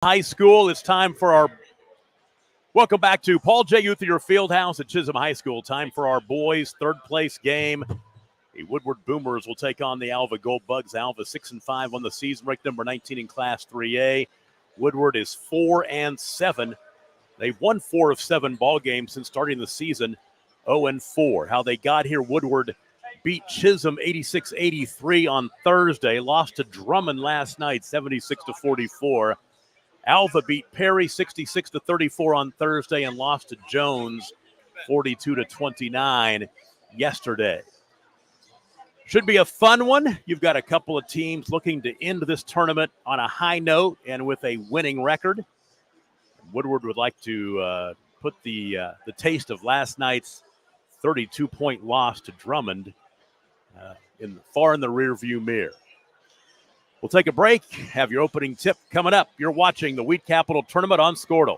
High school. It's time for our welcome back to Paul J. Uthier Fieldhouse at Chisholm High School. Time for our boys' third place game. The Woodward Boomers will take on the Alva Gold Bugs. Alva 6-5 on the season, ranked number 19 in Class 3A. Woodward is 4-7. They've won 4 of 7 ball games since starting the season. 0-4. How they got here: Woodward beat Chisholm 86-83 on Thursday. Lost to Drummond last night 76-44. Alva beat Perry 66-34 on Thursday and lost to Jones 42-29 yesterday. Should be a fun one. You've got a couple of teams looking to end this tournament on a high note and with a winning record. Woodward would like to put the taste of last night's 32-point loss to Drummond far in the rearview mirror. We'll take a break, have your opening tip coming up. You're watching the Wheat Capital Tournament on Squirtle.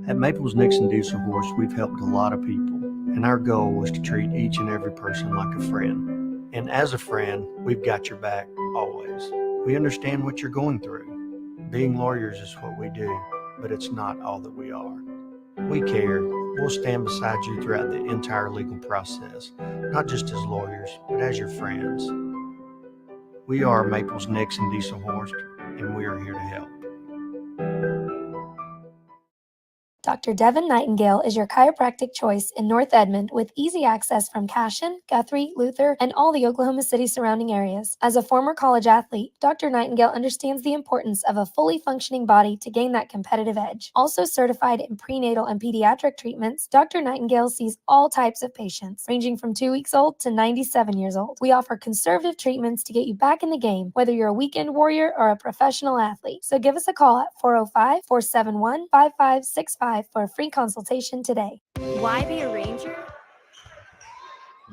At Maples Nixon Diesel Horse, we've helped a lot of people, and our goal was to treat each and every person like a friend. And as a friend, we've got your back always. We understand what you're going through. Being lawyers is what we do, but it's not all that we are. We care. We'll stand beside you throughout the entire legal process, not just as lawyers, but as your friends. We are Maples Nixon Diesel Horse, and we are here to help. Dr. Devin Nightingale is your chiropractic choice in North Edmond with easy access from Cashion, Guthrie, Luther, and all the Oklahoma City surrounding areas. As a former college athlete, Dr. Nightingale understands the importance of a fully functioning body to gain that competitive edge. Also certified in prenatal and pediatric treatments, Dr. Nightingale sees all types of patients, ranging from 2 weeks old to 97 years old. We offer conservative treatments to get you back in the game, whether you're a weekend warrior or a professional athlete. So give us a call at 405-471-5565 for a free consultation today. Why be a Ranger?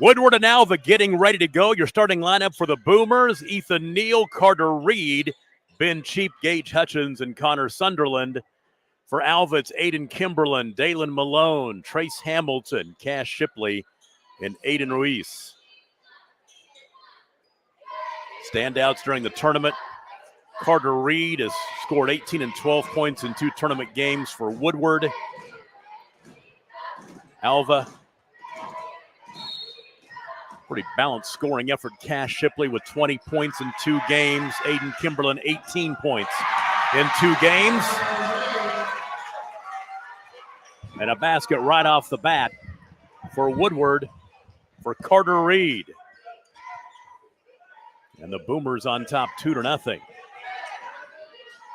Woodward and Alva getting ready to go. Your starting lineup for the Boomers: Ethan Neal, Carter Reed, Ben Cheap, Gage Hutchins, and Connor Sunderland. For Alva, it's Aiden Kimberlin, Dalen Malone, Trace Hamilton, Cash Shipley, and Aiden Ruiz. Standouts during the tournament: Carter Reed has scored 18 and 12 points in 2 tournament games for Woodward. Alva, pretty balanced scoring effort. Cash Shipley with 20 points in 2 games. Aiden Kimberlin, 18 points in 2 games. And a basket right off the bat for Woodward for Carter Reed. And the Boomers on top 2-0.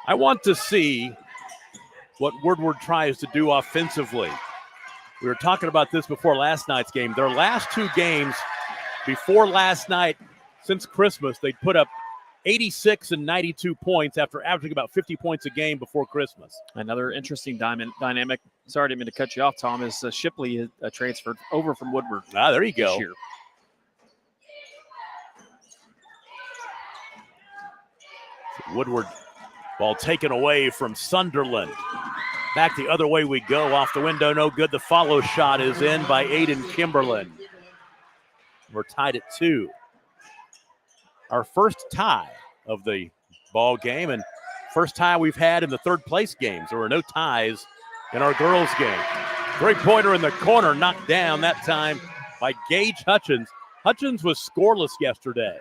I want to see what Woodward tries to do offensively. We were talking about this before last night's game. Their last 2 games before last night, since Christmas, they put up 86 and 92 points after averaging about 50 points a game before Christmas. Another interesting dynamic. Sorry, I didn't mean to cut you off, Tom. Is Shipley transferred over from Woodward. There you go. This year. Woodward, ball taken away from Sunderland. Back the other way we go. Off the window, no good. The follow shot is in by Aiden Kimberlin. We're tied at 2. Our first tie of the ball game, and first tie we've had in the third place games. There were no ties in our girls game. 3-pointer in the corner, knocked down that time by Gage Hutchins. Hutchins was scoreless yesterday.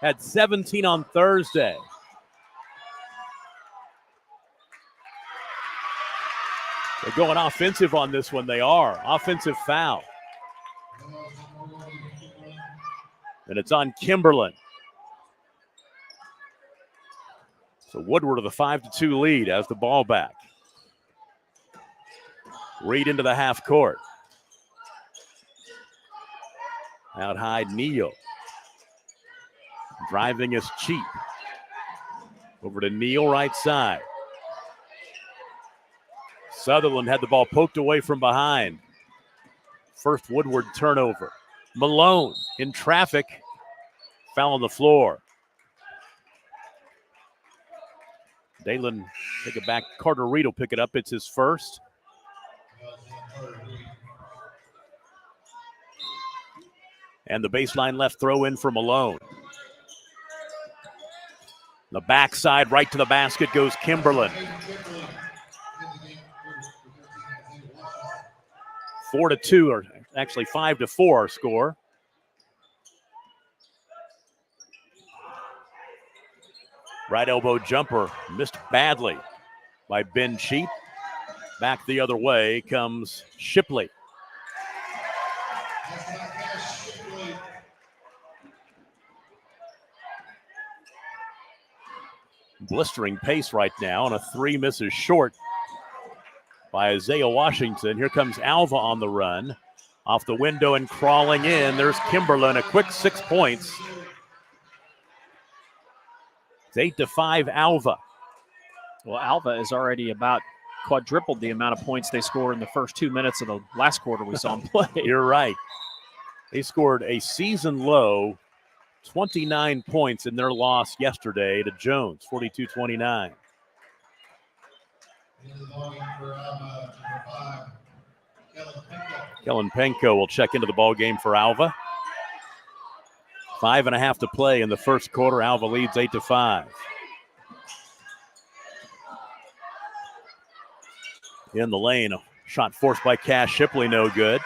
Had 17 on Thursday. They're going offensive on this one. They are. Offensive foul. And it's on Kimberlin. So Woodward with a 5-2 lead has the ball back. Reed into the half court. Out high, Neal. Driving is Cheap. Over to Neal, right side. Sutherland had the ball poked away from behind. First Woodward turnover. Malone in traffic. Foul on the floor. Dalen take it back. Carter Reed will pick it up. It's his first. And the baseline left throw in for Malone. The backside right to the basket goes Kimberlin. 4-2, or actually 5-4 our score. Right elbow jumper missed badly by Ben Cheap. Back the other way comes Shipley. Blistering pace right now, and a three misses short by Isaiah Washington. Here comes Alva on the run. Off the window and crawling in. There's Kimberlin, a quick 6 points. It's 8-5 Alva. Well, Alva is already about quadrupled the amount of points they scored in the first 2 minutes of the last quarter we saw them play. You're right. They scored a season low 29 points in their loss yesterday to Jones, 42-29. Kellen Penko will check into the ball game for Alva. 5.5 to play in the first quarter. Alva leads 8-5. In the lane, a shot forced by Cash Shipley, no good.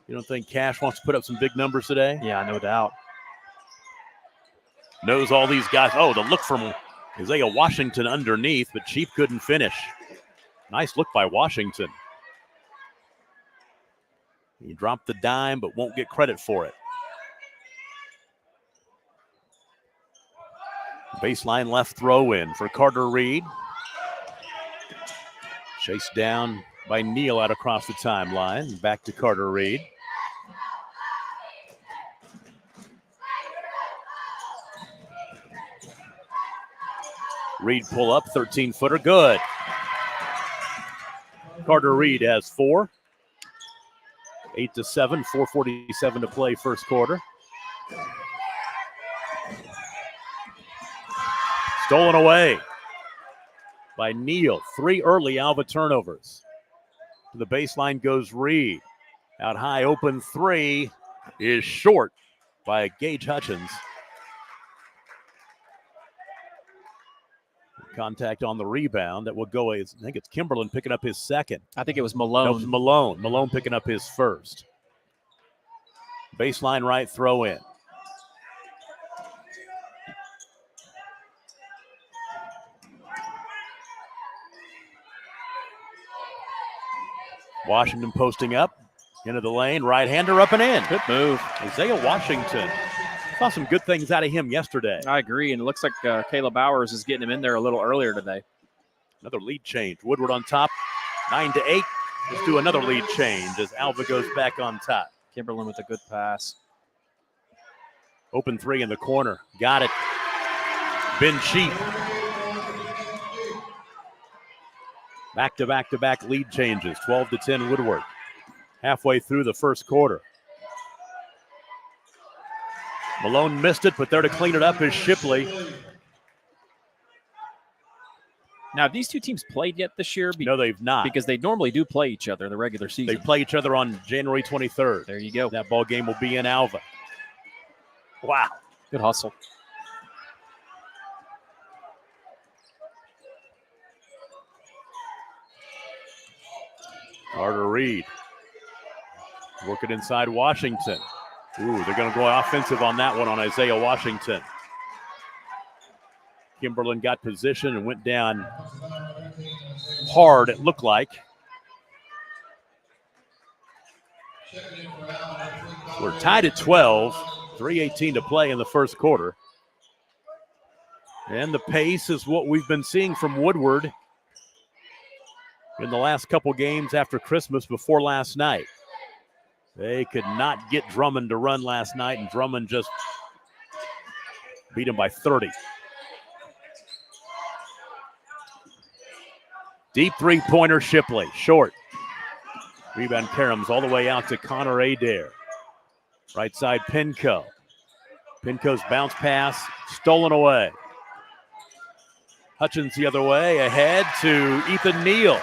You don't think Cash wants to put up some big numbers today? Yeah, no doubt. Knows all these guys. Oh, the look from Isaiah Washington underneath, but Cheap couldn't finish. Nice look by Washington. He dropped the dime, but won't get credit for it. Baseline left throw in for Carter Reed. Chased down by Neal out across the timeline. Back to Carter Reed. Reed pull up, 13-footer, good. Carter Reed has 4. 8-7, 4:47 to play first quarter. Stolen away by Neal. 3 early Alva turnovers. To the baseline goes Reed. Out high, open 3 is short by Gage Hutchins. Contact on the rebound that will go. I think it's Kimberlin picking up his second. I think it was Malone. No, it was Malone. Malone picking up his first. Baseline right throw in. Washington posting up into the lane. Right-hander up and in. Good move. Isaiah Washington. Saw some good things out of him yesterday. I agree, and it looks like Caleb Bowers is getting him in there a little earlier today. Another lead change. Woodward on top, 9-8. Let's do another lead change as Alva goes back on top. Kimberlin with a good pass. Open 3 in the corner. Got it. Ben Cheap. Back-to-back-to-back lead changes. 12-10 Woodward. Halfway through the first quarter. Malone missed it, but there to clean it up is Shipley. Now, have these two teams played yet this year? No, they've not. Because they normally do play each other in the regular season. They play each other on January 23rd. There you go. That ball game will be in Alva. Wow. Good hustle. Carter Reed. Working inside Washington. Ooh, they're going to go offensive on that one on Isaiah Washington. Kimberlin got position and went down hard, it looked like. We're tied at 12, 3:18 to play in the first quarter. And the pace is what we've been seeing from Woodward in the last couple games after Christmas before last night. They could not get Drummond to run last night, and Drummond just beat him by 30. Deep three-pointer, Shipley, short. Rebound Karams all the way out to Connor Adair. Right side, Pinco. Pinco's bounce pass, stolen away. Hutchins the other way, ahead to Ethan Neal.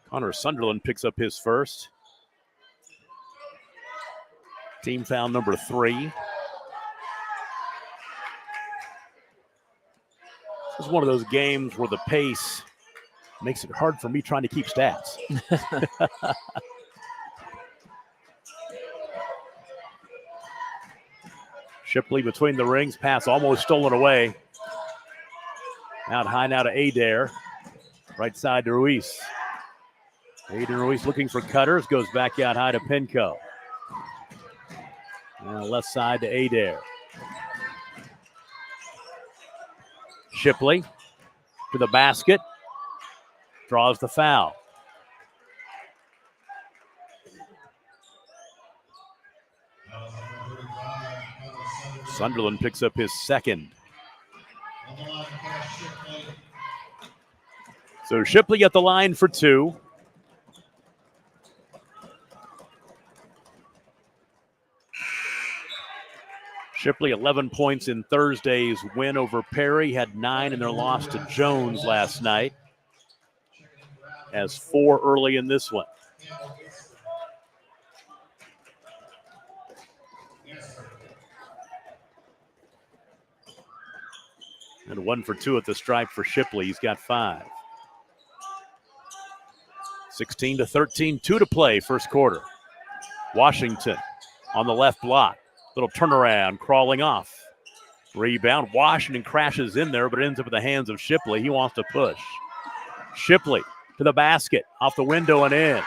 Connor Sunderland picks up his first. Team foul number 3. This is one of those games where the pace makes it hard for me trying to keep stats. Shipley between the rings, pass almost stolen away. Out high now to Adair. Right side to Ruiz. Aiden Ruiz looking for cutters, goes back out high to Pinco. Now left side to Adair. Shipley to the basket. Draws the foul. Sunderland picks up his second. So Shipley at the line for 2. Shipley 11 points in Thursday's win over Perry, had 9 in their loss to Jones last night. Has 4 early in this one. And 1 for 2 at the stripe for Shipley. He's got 5. 16-13, 2 to play, first quarter. Washington on the left block. Little turnaround, crawling off. Rebound. Washington crashes in there, but ends up in the hands of Shipley. He wants to push. Shipley to the basket, off the window and in.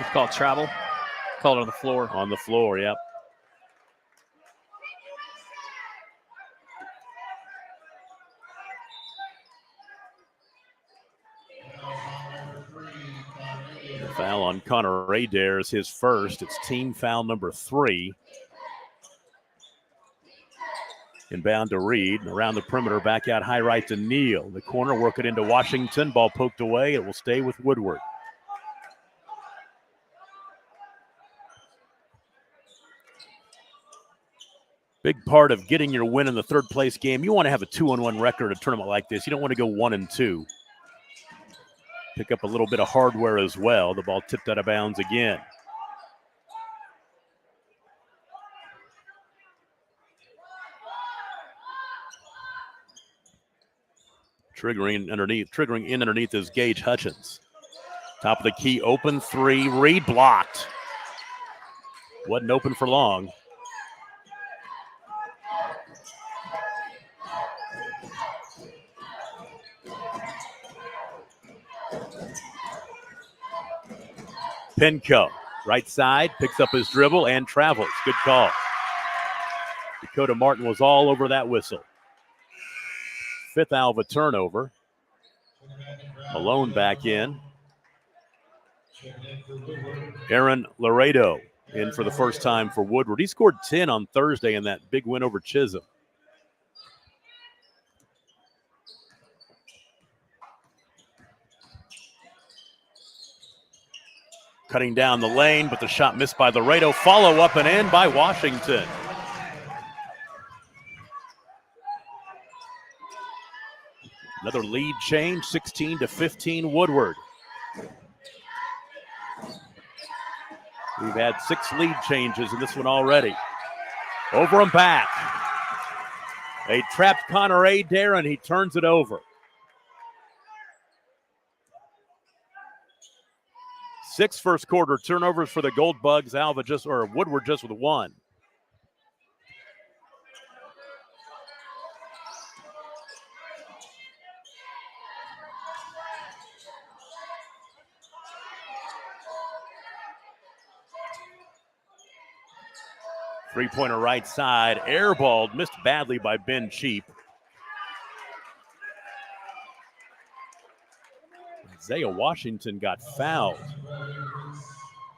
It's called travel. Called on the floor. On the floor, yep. The foul on Connor Adair is his first. It's team foul number 3. Inbound to Reed. Around the perimeter, back out high right to Neal. The corner, work it into Washington. Ball poked away. It will stay with Woodward. Big part of getting your win in the third place game. You want to have a 2-1 record at a tournament like this. You don't want to go 1-2. Pick up a little bit of hardware as well. The ball tipped out of bounds again. Triggering in underneath is Gage Hutchins. Top of the key, open 3. Reed blocked. Wasn't open for long. Pinco, right side, picks up his dribble and travels. Good call. Dakota Martin was all over that whistle. 5th Alva turnover. Malone back in. Aaron Laredo in for the first time for Woodward. He scored 10 on Thursday in that big win over Chisholm. Cutting down the lane, but the shot missed by Laredo. Follow up and in by Washington. Another lead change, 16-15 Woodward. We've had 6 lead changes in this one already. Over and back. They trapped Connor Adair and he turns it over. 6 first quarter turnovers for the Gold Bugs. Woodward just with 1. Three-pointer right side, airballed, missed badly by Ben Cheap. Isaiah Washington got fouled.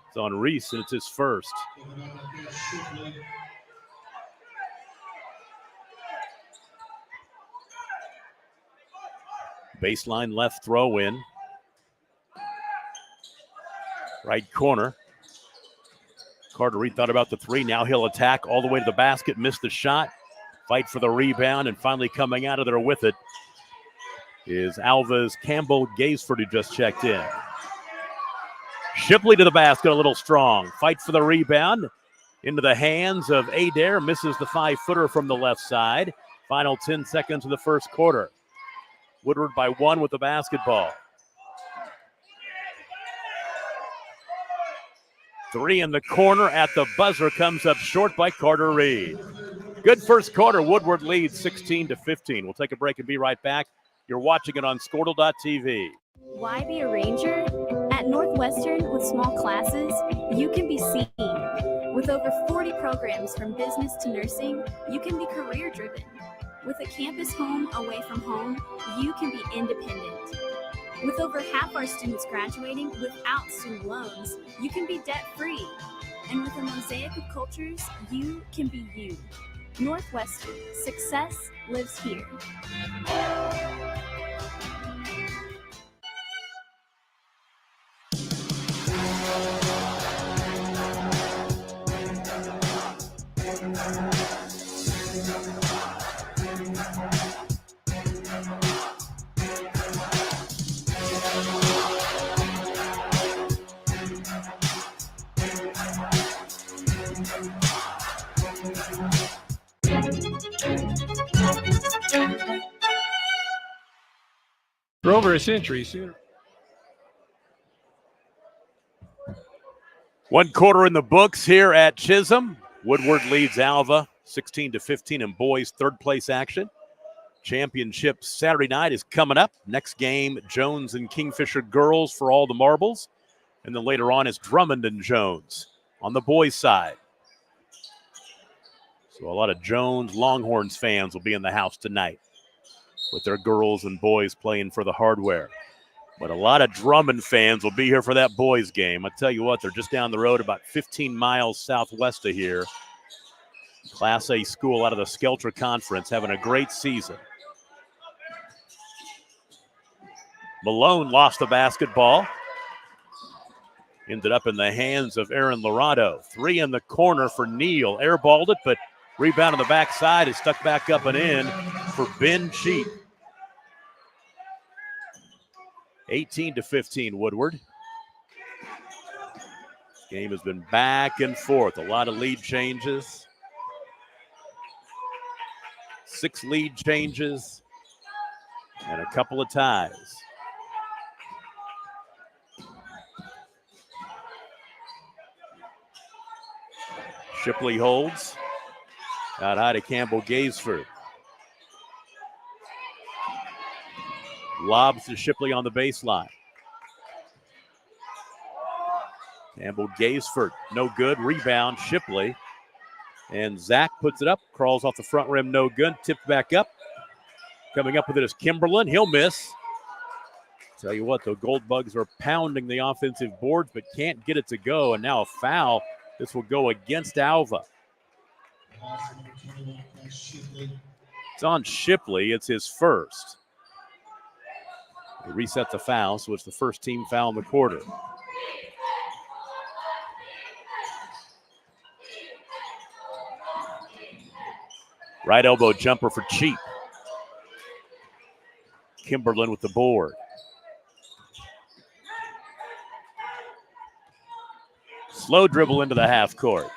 It's on Reese, and it's his first. Baseline left throw in. Right corner. Carter Reed thought about the three. Now he'll attack all the way to the basket, missed the shot. Fight for the rebound, and finally coming out of there with it is Alva's Campbell Gaisford, who just checked in. Shipley to the basket, a little strong. Fight for the rebound. Into the hands of Adair. Misses the 5-footer from the left side. Final 10 seconds of the first quarter. Woodward by 1 with the basketball. Three in the corner at the buzzer, comes up short by Carter Reed. Good first quarter. Woodward leads 16-15. We'll take a break and be right back. You're watching it on Squirtle.tv. Why be a ranger? At Northwestern, with small classes, you can be seen. With over 40 programs from business to nursing, you can be career-driven. With a campus home away from home, you can be independent. With over half our students graduating without student loans, you can be debt-free. And with a mosaic of cultures, you can be you. Northwestern, success lives here. For over a century, sooner. One quarter in the books here at Chisholm. Woodward leads Alva 16-15 in boys third place action. Championship Saturday night is coming up. Next game, Jones and Kingfisher girls for all the marbles. And then later on is Drummond and Jones on the boys' side. So a lot of Jones Longhorns fans will be in the house tonight with their girls and boys playing for the hardware. But a lot of Drummond fans will be here for that boys game. I tell you what, they're just down the road about 15 miles southwest of here. Class A school out of the Skelter Conference, having a great season. Malone lost the basketball. Ended up in the hands of Aaron Lorado. Three in the corner for Neal. Airballed it, but rebound on the backside is stuck back up and in for Ben Cheap. 18-15 Woodward. This game has been back and forth. A lot of lead changes. 6 lead changes and a couple of ties. Shipley holds. Out high to Campbell Gaisford. Lobs to Shipley on the baseline. Campbell Gaisford, no good. Rebound, Shipley. And Zach puts it up, crawls off the front rim, no good. Tipped back up. Coming up with it is Kimberlin. He'll miss. Tell you what, the Gold Bugs are pounding the offensive boards, but can't get it to go. And now a foul. This will go against Alva. It's on Shipley. It's his first. They reset the foul, so it's the first team foul in the quarter. Right elbow jumper for Cheap. Kimberlin with the board. Slow dribble into the half court.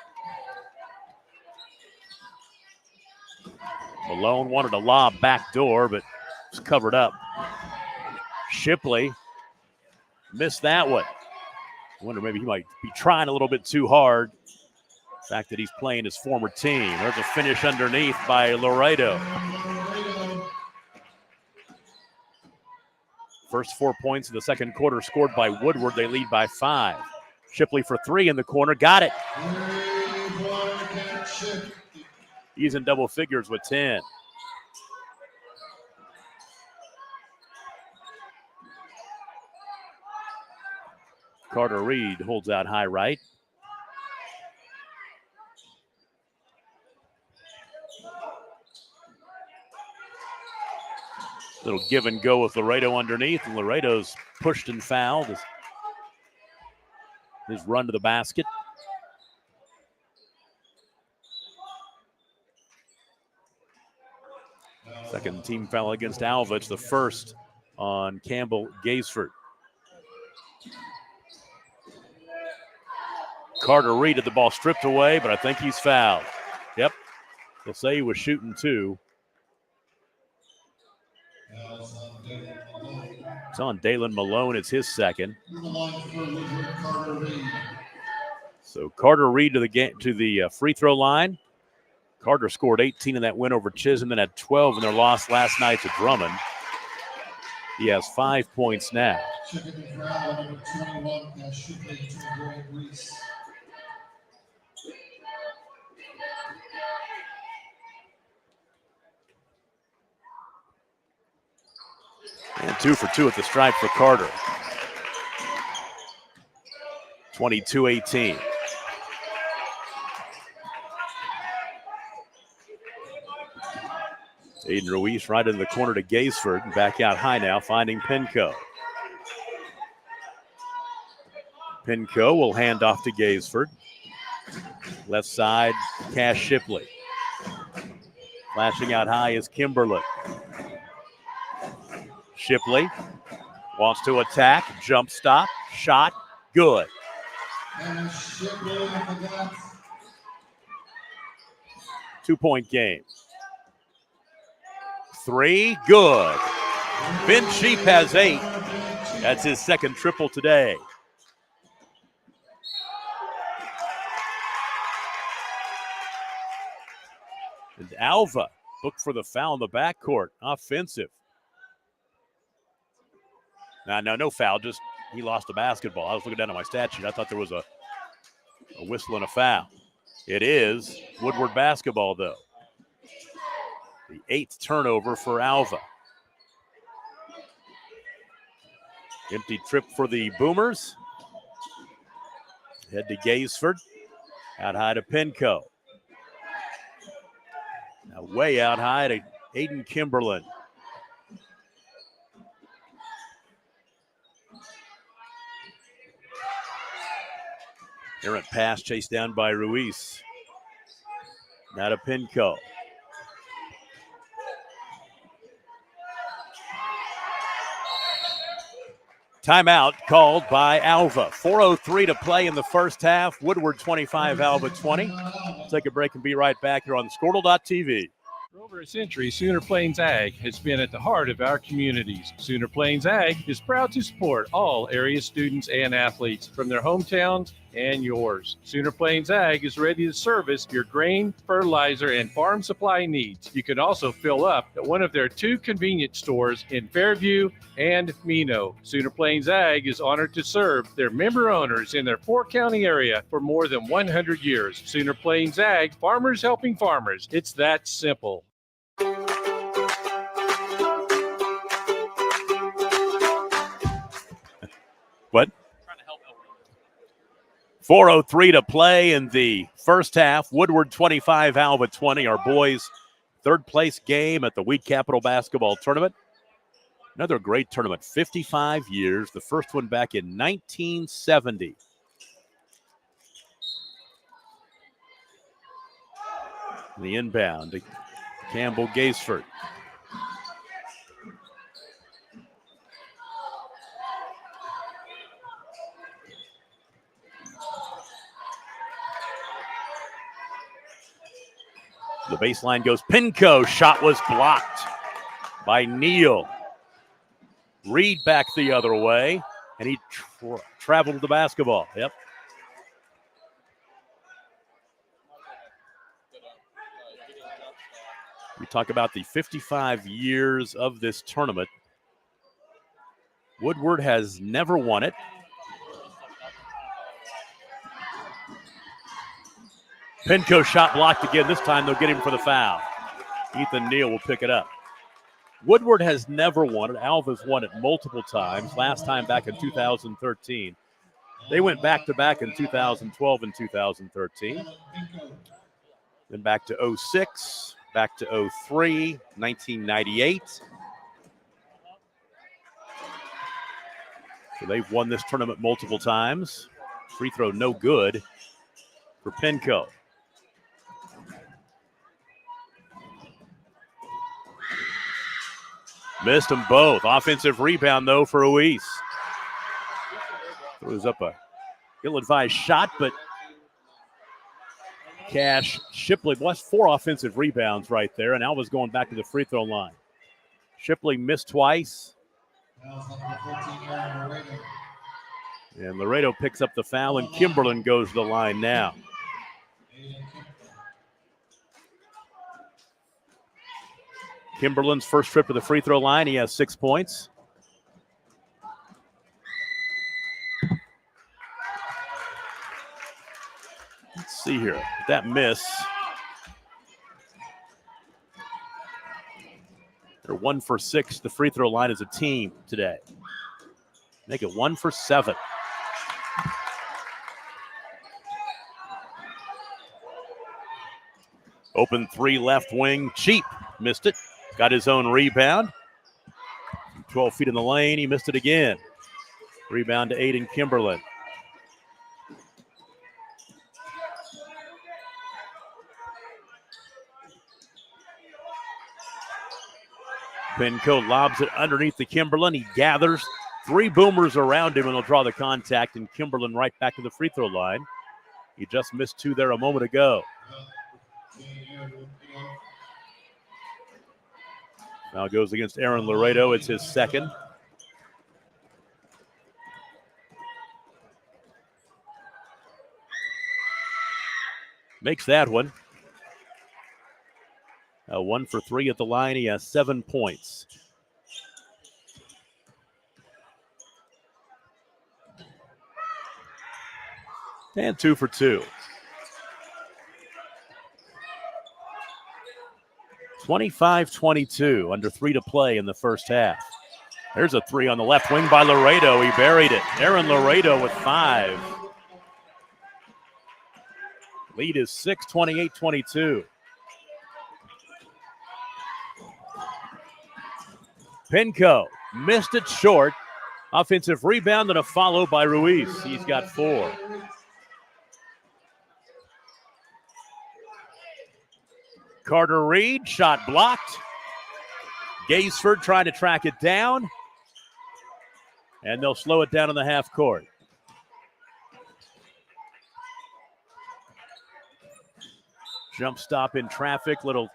Malone wanted a lob back door, but was covered up. Shipley missed that one. I wonder maybe he might be trying a little bit too hard. The fact that he's playing his former team. There's a finish underneath by Laredo. First 4 points of the second quarter scored by Woodward. They lead by 5. Shipley for 3 in the corner. Got it. He's in double figures with 10. Carter Reed holds out high right. Little give and go with Laredo underneath, and Laredo's pushed and fouled. His run to the basket. Second team foul against Alva. It's the first on Campbell Gaisford. Carter Reed had the ball stripped away, but I think he's fouled. Yep. They'll say he was shooting 2. It's on Dalen Malone. It's his second. So Carter Reed to the free throw line. Carter scored 18 in that win over Chisholm, then had 12 in their loss last night to Drummond. He has 5 points now. And 2 for 2 at the stripe for Carter. 22-18. Aiden Ruiz right in the corner to Gaisford and back out high now, finding Pinco. Pinco will hand off to Gaisford. Left side, Cash Shipley. Flashing out high is Kimberlin. Shipley wants to attack, jump stop, shot, good. 2-point game. 3, good. Ben Sheep has 8. That's his second triple today. And Alva looked for the foul in the backcourt. Offensive. No foul. Just he lost the basketball. I was looking down at my stat sheet. I thought there was a whistle and a foul. It is Woodward basketball, though. The 8th turnover for Alva. Empty trip for the Boomers. Head to Gaisford. Out high to Pinco. Now way out high to Aiden Kimberlin. Errant pass chased down by Ruiz. Now to Pinco. Timeout called by Alva. 4:03 to play in the first half. Woodward 25, Alva 20. We'll take a break and be right back here on Squirtle.tv. For over a century, Sooner Plains Ag has been at the heart of our communities. Sooner Plains Ag is proud to support all area students and athletes from their hometowns and yours. Sooner Plains Ag is ready to service your grain, fertilizer, and farm supply needs. You can also fill up at one of their 2 convenience stores in Fairview and Mino. Sooner Plains Ag is honored to serve their member owners in their 4-county area for more than 100 years. Sooner Plains Ag, farmers helping farmers. It's that simple. What? 4:03 to play in the first half. Woodward 25, Alva 20. Our boys' third place game at the Wheat Capital Basketball Tournament. Another great tournament, 55 years. The first one back in 1970. The inbound to Campbell Gaisford. The baseline goes Pinco. Shot was blocked by Neal. Reed back the other way, and he traveled with the basketball. Yep. We talk about the 55 years of this tournament. Woodward has never won it. Pinko shot blocked again. This time they'll get him for the foul. Ethan Neal will pick it up. Woodward has never won it. Alva's won it multiple times, last time back in 2013. They went back-to-back in 2012 and 2013. Then back to 06, back to 03, 1998. So they've won this tournament multiple times. Free throw no good for Pinko. Missed them both. Offensive rebound, though, for Ruiz. Throws up a ill-advised shot, but Cash Shipley, well, that's 4 offensive rebounds right there, and Alva's going back to the free throw line. Shipley missed twice. And Laredo picks up the foul, and Kimberlin goes to the line now. Kimberlin's first trip to the free throw line. He has 6 points. Let's see here. That miss. They're 1 for 6. The free throw line as a team today. Make it 1 for 7. Open 3 left wing. Cheap. Missed it. Got his own rebound. 12 feet in the lane. He missed it again. Rebound to Aiden Kimberlin. Pinko lobs it underneath the Kimberlin. He gathers 3 boomers around him, and they'll draw the contact, and Kimberlin right back to the free throw line. He just missed 2 there a moment ago. Now goes against Aaron Laredo. It's his second. Makes that one. 1 for 3 at the line. He has 7 points. And 2 for 2. 25-22, under 3 to play in the first half. There's a 3 on the left wing by Laredo. He buried it. Aaron Laredo with 5. Lead is 6, 28-22. Pinko missed it short. Offensive rebound and a follow by Ruiz. He's got 4. Carter Reed, shot blocked. Gaisford trying to track it down. And they'll slow it down in the half court. Jump stop in traffic, little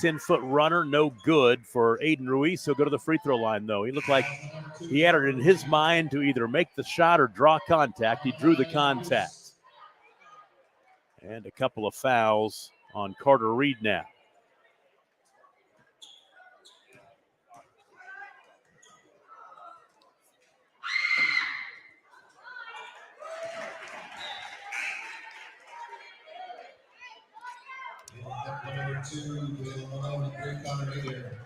10-foot runner, no good for Aiden Ruiz. He'll go to the free throw line, though. He looked like he had it in his mind to either make the shot or draw contact. He drew the contact. And a couple of fouls on Carter Reed now. Number 2, Malone, Greg Connor here.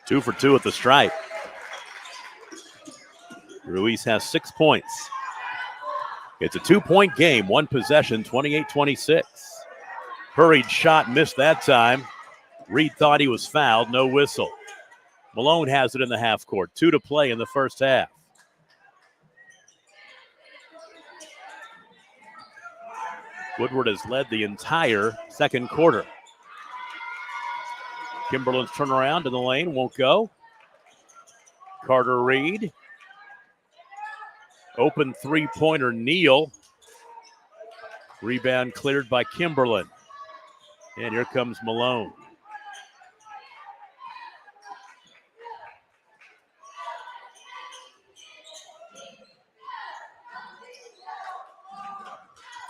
Two for 2 at the stripe. Ruiz has 6 points. It's a 2-point game, 1 possession, 28-26. Hurried shot, missed that time. Reed thought he was fouled, no whistle. Malone has it in the half court. 2 to play in the first half. Woodward has led the entire second quarter. Kimberlin's turnaround in the lane won't go. Carter Reed. Open three-pointer, Neal. Rebound cleared by Kimberlin. And here comes Malone.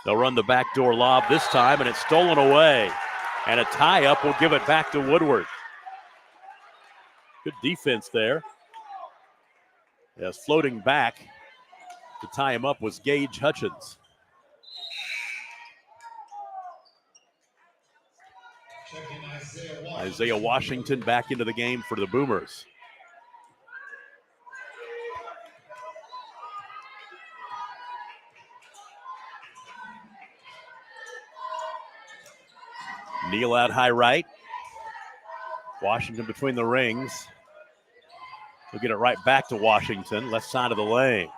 They'll run the backdoor lob this time, and it's stolen away. And a tie-up will give it back to Woodward. Good defense there. As floating back to tie him up was Gage Hutchins. Isaiah Washington back into the game for the Boomers. Neal out high right. Washington between the rings. He'll get it right back to Washington, left side of the lane.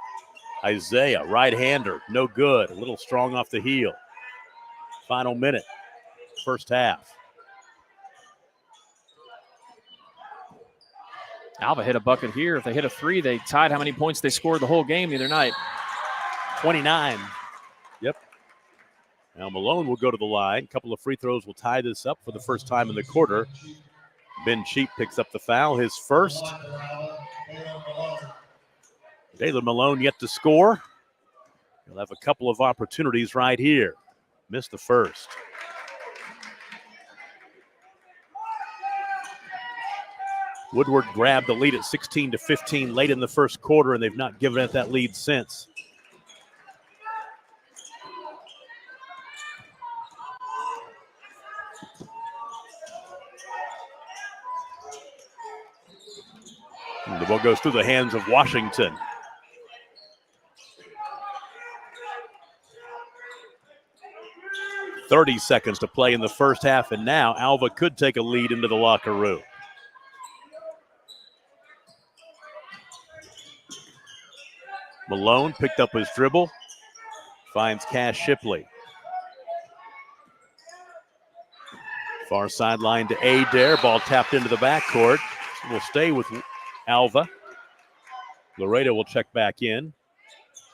Isaiah, right-hander, no good. A little strong off the heel. Final minute, first half. Alva hit a bucket here. If they hit a three, they tied how many points they scored the whole game the other night. 29. Yep. Now Malone will go to the line. A couple of free throws will tie this up for the first time in the quarter. Ben Cheap picks up the foul, his first. Dalen Malone yet to score. He'll have a couple of opportunities right here. Missed the first. Woodward grabbed the lead at 16-15 late in the first quarter, and they've not given it that lead since. And the ball goes through the hands of Washington. .30 seconds to play in the first half, and now Alva could take a lead into the locker room. Malone picked up his dribble, finds Cash Shipley. Far sideline to Adair, ball tapped into the backcourt. Will stay with Alva. Laredo will check back in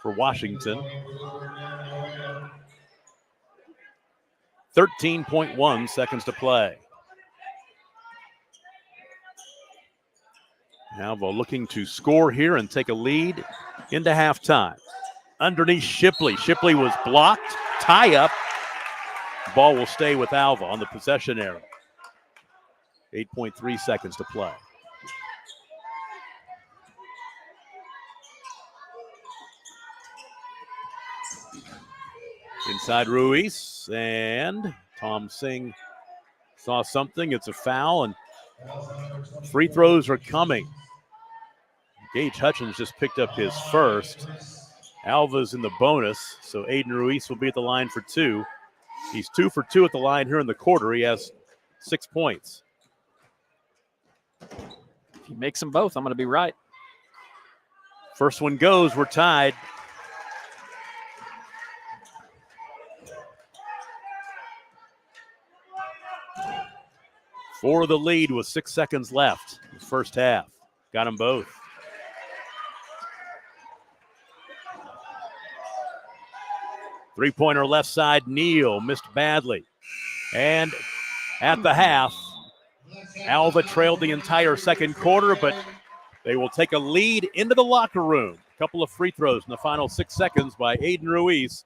for Washington. 13.1 seconds to play. Alva looking to score here and take a lead into halftime. Underneath Shipley. Shipley was blocked. Tie up. Ball will stay with Alva on the possession arrow. 8.3 seconds to play. Inside Ruiz, and Tom Singh saw something. It's a foul, and free throws are coming. Gage Hutchins just picked up his first. Alva's in the bonus, so Aiden Ruiz will be at the line for two. He's 2 for 2 at the line here in the quarter. He has 6 points. If he makes them both, I'm going to be right. First one goes, we're tied. For the lead with 6 seconds left in the first half. Got them both. Three-pointer left side, Neal missed badly. And at the half, Alva trailed the entire second quarter, but they will take a lead into the locker room. A couple of free throws in the final 6 seconds by Aiden Ruiz.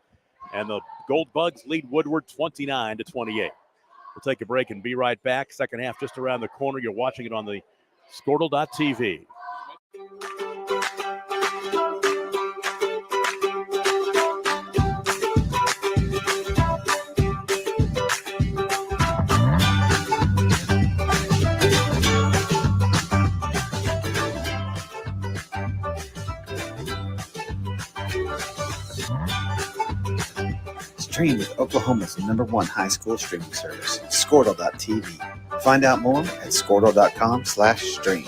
And the Gold Bugs lead Woodward 29-28. We'll take a break and be right back. Second half just around the corner. You're watching it on the Squirtle.tv. Stream with Oklahoma's #1 high school streaming service, Squirtle.tv. Find out more at Squirtle.com/stream.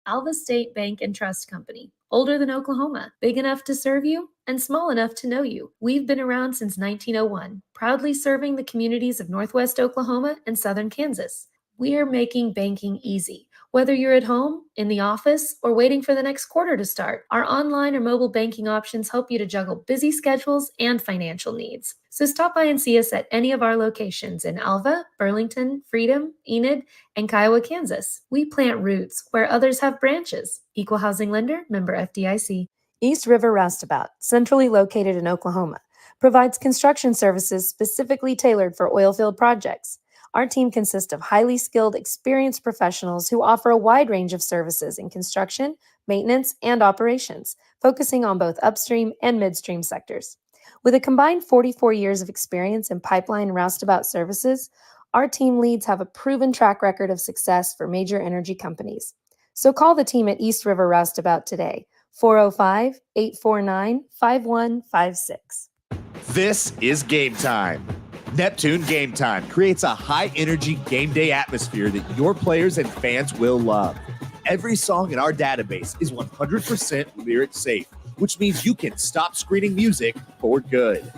Alva State Bank and Trust Company. Older than Oklahoma, big enough to serve you, and small enough to know you. We've been around since 1901, proudly serving the communities of Northwest Oklahoma and Southern Kansas. We are making banking easy. Whether you're at home, in the office, or waiting for the next quarter to start, our online or mobile banking options help you to juggle busy schedules and financial needs. So stop by and see us at any of our locations in Alva, Burlington, Freedom, Enid, and Kiowa, Kansas. We plant roots where others have branches. Equal housing lender, member FDIC. East River Roustabout, centrally located in Oklahoma, provides construction services specifically tailored for oilfield projects. Our team consists of highly skilled, experienced professionals who offer a wide range of services in construction, maintenance, and operations, focusing on both upstream and midstream sectors. With a combined 44 years of experience in pipeline and roustabout services, our team leads have a proven track record of success for major energy companies. So call the team at East River Roustabout today, 405-849-5156. This is Game Time. Neptune Game Time creates a high-energy game day atmosphere that your players and fans will love. Every song in our database is 100% lyric safe, which means you can stop screening music for good.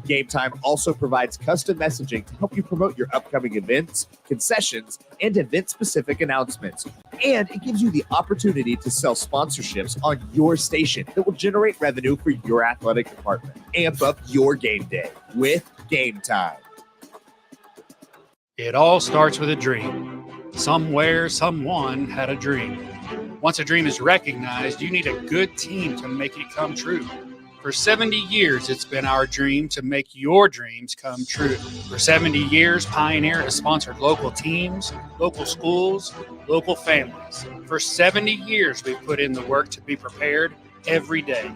Game Time also provides custom messaging to help you promote your upcoming events, concessions, and event-specific announcements. And it gives you the opportunity to sell sponsorships on your station that will generate revenue for your athletic department. Amp up your game day with Game Time. It all starts with a dream. Somewhere, someone had a dream. Once a dream is recognized, you need a good team to make it come true. For 70 years, it's been our dream to make your dreams come true. For 70 years, Pioneer has sponsored local teams, local schools, local families. For 70 years, we've put in the work to be prepared every day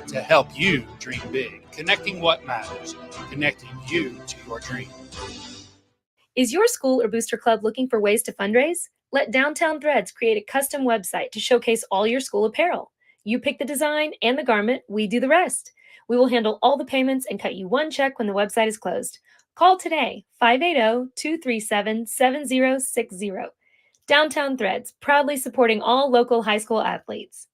to help you dream big, connecting what matters, connecting you to your dream. Is your school or booster club looking for ways to fundraise? Let Downtown Threads create a custom website to showcase all your school apparel. You pick the design and the garment, we do the rest. We will handle all the payments and cut you one check when the website is closed. Call today, 580-237-7060. Downtown Threads, proudly supporting all local high school athletes.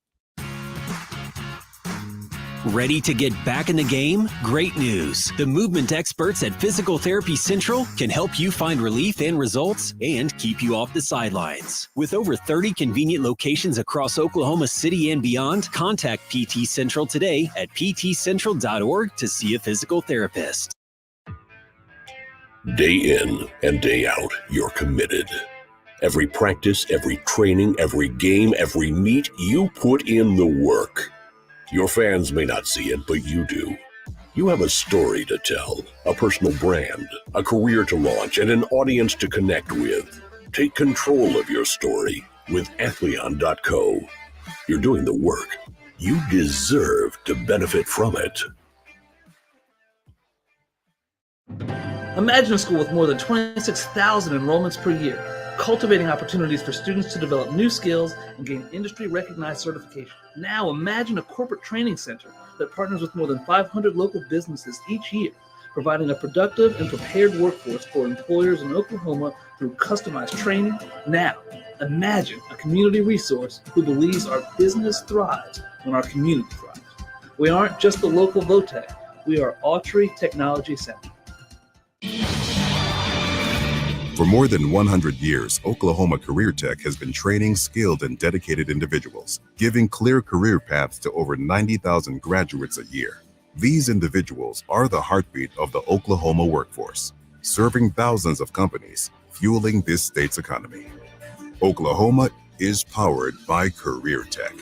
Ready to get back in the game? Great news. The movement experts at Physical Therapy Central can help you find relief and results and keep you off the sidelines. With over 30 convenient locations across Oklahoma City and beyond, contact PT Central today at ptcentral.org to see a physical therapist. Day in and day out, you're committed. Every practice, every training, every game, every meet, you put in the work. Your fans may not see it, but you do. You have a story to tell, a personal brand, a career to launch, and an audience to connect with. Take control of your story with Athleon.co. You're doing the work. You deserve to benefit from it. Imagine a school with more than 26,000 enrollments per year, cultivating opportunities for students to develop new skills and gain industry-recognized certification. Now imagine a corporate training center that partners with more than 500 local businesses each year, providing a productive and prepared workforce for employers in Oklahoma through customized training. Now, imagine a community resource who believes our business thrives when our community thrives. We aren't just the local VOTEC, we are Autry Technology Center. For more than 100 years, Oklahoma Career Tech has been training skilled and dedicated individuals, giving clear career paths to over 90,000 graduates a year. These individuals are the heartbeat of the Oklahoma workforce, serving thousands of companies, fueling this state's economy. Oklahoma is powered by Career Tech.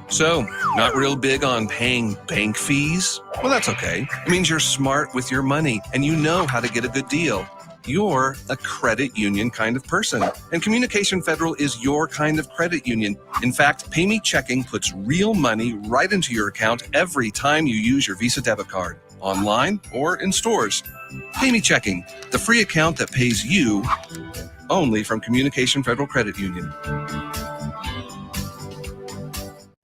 So, not real big on paying bank fees? Well, that's okay. It means you're smart with your money and you know how to get a good deal. You're a credit union kind of person, and Communication Federal is your kind of credit union. In fact, Pay Me Checking puts real money right into your account every time you use your Visa debit card, online or in stores. Pay Me Checking, the free account that pays you only from Communication Federal Credit Union.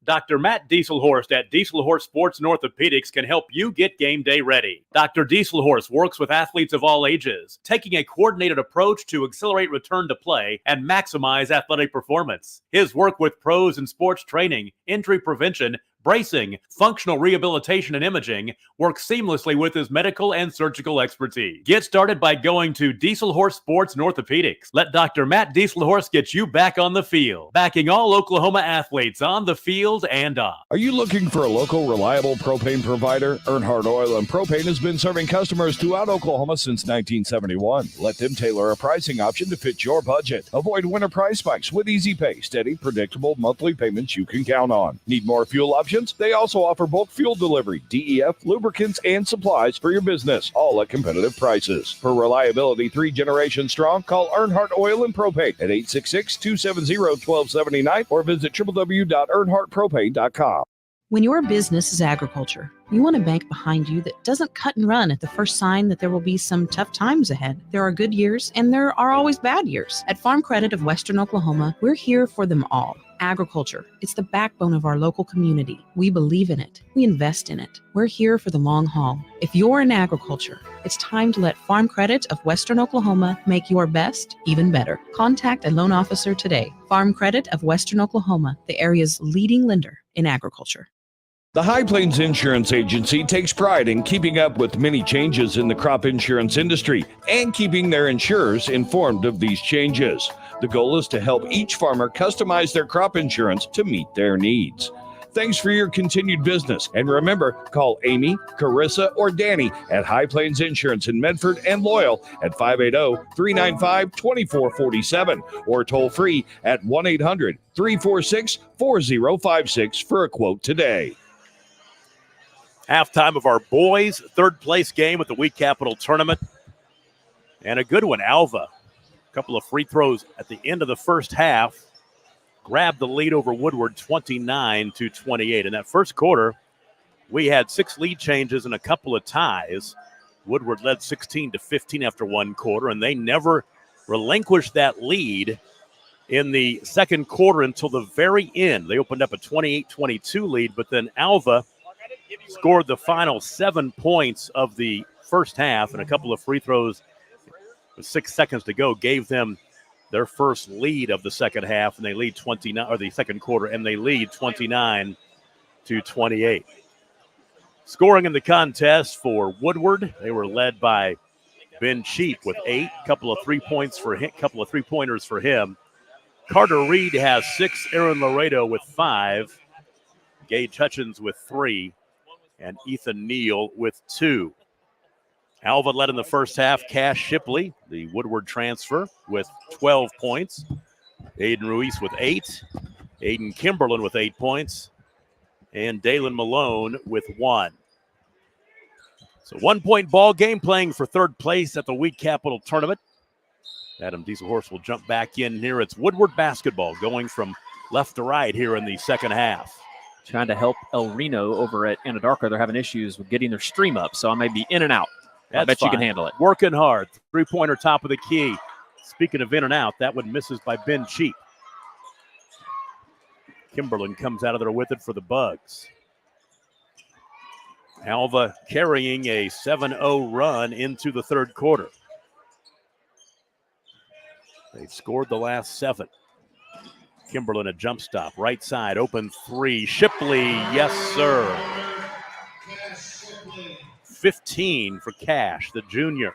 Dr. Matt Dieselhorst at Dieselhorst Sports and Orthopedics can help you get game day ready. Dr. Dieselhorst works with athletes of all ages, taking a coordinated approach to accelerate return to play and maximize athletic performance. His work with pros in sports training, injury prevention, bracing, functional rehabilitation, and imaging works seamlessly with his medical and surgical expertise. Get started by going to Dieselhorst Sports and Orthopedics. Let Dr. Matt Dieselhorst get you back on the field, backing all Oklahoma athletes on the field and off. Are you looking for a local, reliable propane provider? Earnhardt Oil and Propane has been serving customers throughout Oklahoma since 1971. Let them tailor a pricing option to fit your budget. Avoid winter price spikes with easy pay, steady, predictable monthly payments you can count on. Need more fuel options? locations. They also offer bulk fuel delivery, DEF, lubricants, and supplies for your business, all at competitive prices. For reliability 3 generations strong, call Earnhardt Oil and Propane at 866-270-1279 or visit www.earnhardtpropane.com. When your business is agriculture, you want a bank behind you that doesn't cut and run at the first sign that there will be some tough times ahead. There are good years and there are always bad years. At Farm Credit of Western Oklahoma, we're here for them all. Agriculture, it's the backbone of our local community. We believe in it. We invest in it. We're here for the long haul. If you're in agriculture, it's time to let Farm Credit of Western Oklahoma make your best even better. Contact a loan officer today. Farm Credit of Western Oklahoma, the area's leading lender in agriculture. The High Plains Insurance Agency takes pride in keeping up with many changes in the crop insurance industry and keeping their insurers informed of these changes. The goal is to help each farmer customize their crop insurance to meet their needs. Thanks for your continued business. And remember, call Amy, Carissa, or Danny at High Plains Insurance in Medford and Loyal at 580-395-2447 or toll free at 1-800-346-4056 for a quote today. Halftime of our boys' third place game at the Week Capital Tournament. And a good one, Alva. A couple of free throws at the end of the first half. Grabbed the lead over Woodward 29-28. In that first quarter, we had 6 lead changes and a couple of ties. Woodward led 16-15 after one quarter, and they never relinquished that lead in the second quarter until the very end. They opened up a 28-22 lead, but then Alva scored the final 7 points of the first half, and a couple of free throws with 6 seconds to go gave them their first lead of the second half, and they lead 29, or the second quarter, and they lead 29-28. Scoring in the contest for Woodward, they were led by Ben Cheap with 8, couple of 3-pointers for him. Carter Reed has 6, Aaron Laredo with 5, Gage Hutchins with 3, and Ethan Neal with 2. Alva led in the first half. Cash Shipley, the Woodward transfer, with 12 points. Aiden Ruiz with 8. Aiden Kimberlin with 8 points. And Dalen Malone with 1. So 1-point ball game playing for third place at the Week Capital Tournament. Adam Dieselhorse will jump back in here. It's Woodward basketball going from left to right here in the second half. Trying to help El Reno over at Anadarko. They're having issues with getting their stream up, so I may be in and out. I bet you can handle it. Working hard. 3-pointer top of the key. Speaking of in and out, that one misses by Ben Cheap. Kimberlin comes out of there with it for the Bugs. Alva carrying a 7-0 run into the third quarter. They've scored the last 7. Kimberlin a jump stop, right side, open 3. Shipley, yes, sir. 15 for Cash, the junior.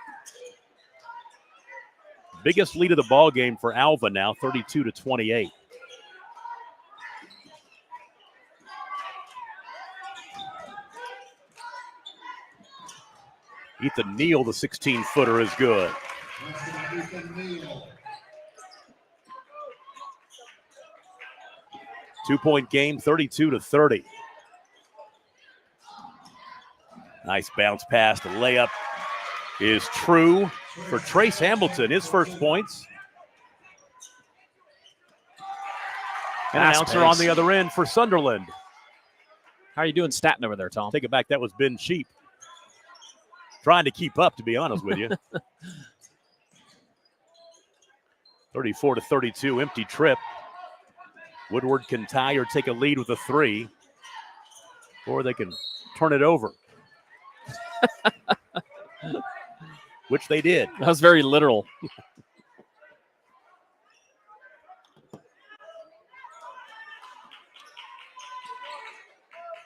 Biggest lead of the ball game for Alva now, 32-28. Ethan Neal, the 16-footer, is good. 2-point game, 32-30. Nice bounce pass. The layup is true for Trace Hamilton, his first points. And announcer on the other end for Sunderland. How are you doing statting over there, Tom? Take it back. That was Ben Cheap. Trying to keep up, to be honest with you. 34-32, empty trip. Woodward can tie or take a lead with a 3, or they can turn it over, which they did. That was very literal.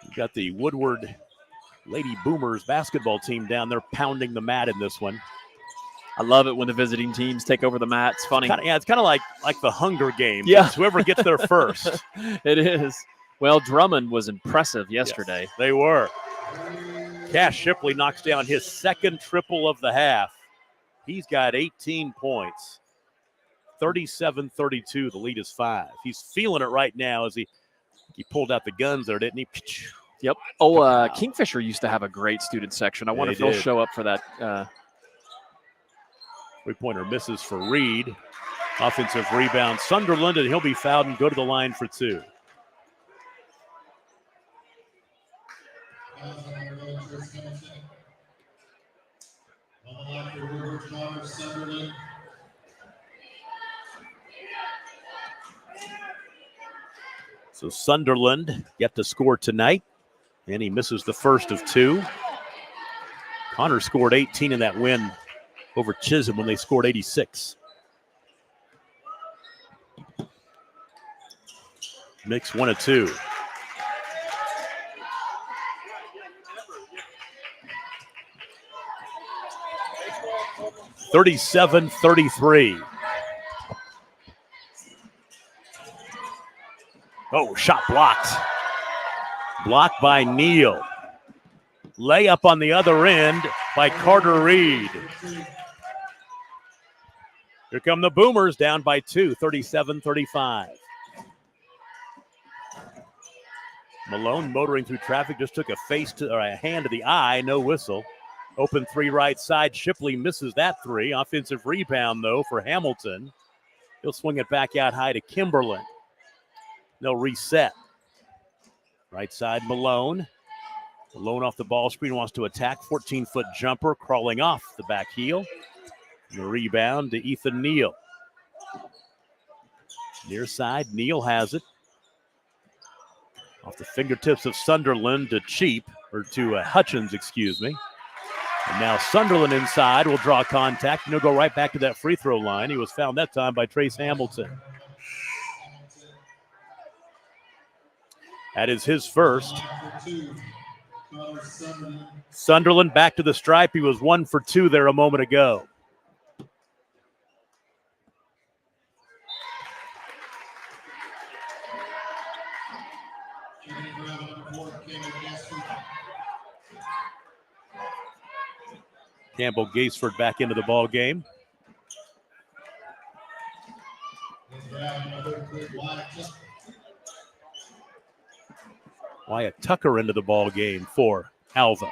You've got the Woodward Lady Boomers basketball team down there pounding the mat in this one. I love it when the visiting teams take over the mat. It's funny. It's kind of like the Hunger Games. Yeah. It's whoever gets there first. It is. Well, Drummond was impressive yesterday. Yes, they were. Cash Shipley knocks down his second triple of the half. He's got 18 points. 37-32, the lead is 5. He's feeling it right now as he He pulled out the guns there, didn't he? Yep. Kingfisher used to have a great student section. I wonder if they'll show up for that. Three-pointer misses for Reed. Offensive rebound, Sunderland, and he'll be fouled and go to the line for two. So Sunderland yet to score tonight, and he misses the first of two. Connor scored 18 in that win over Chisholm when they scored 86. Mix 1 of 2. (37-33). Oh, shot blocked. Blocked by Neal. Layup on the other end by Carter Reed. Here come the Boomers, down by 2, 37-35. Malone motoring through traffic, just took a hand to the eye, no whistle. Open three right side. Shipley misses that three. Offensive rebound, though, for Hamilton. He'll swing it back out high to Kimberlin. They'll reset. Right side, Malone. Malone off the ball screen, wants to attack. 14-foot jumper crawling off the back heel. And the rebound to Ethan Neal. Near side, Neal has it. Off the fingertips of Sunderland to Hutchins, excuse me. And now Sunderland inside will draw contact, and he'll go right back to that free throw line. He was fouled that time by Trace Hamilton. That is his first. Sunderland back to the stripe. He was 1 for 2 there a moment ago. Campbell Gaisford back into the ball game. Wyatt Tucker into the ball game for Alva.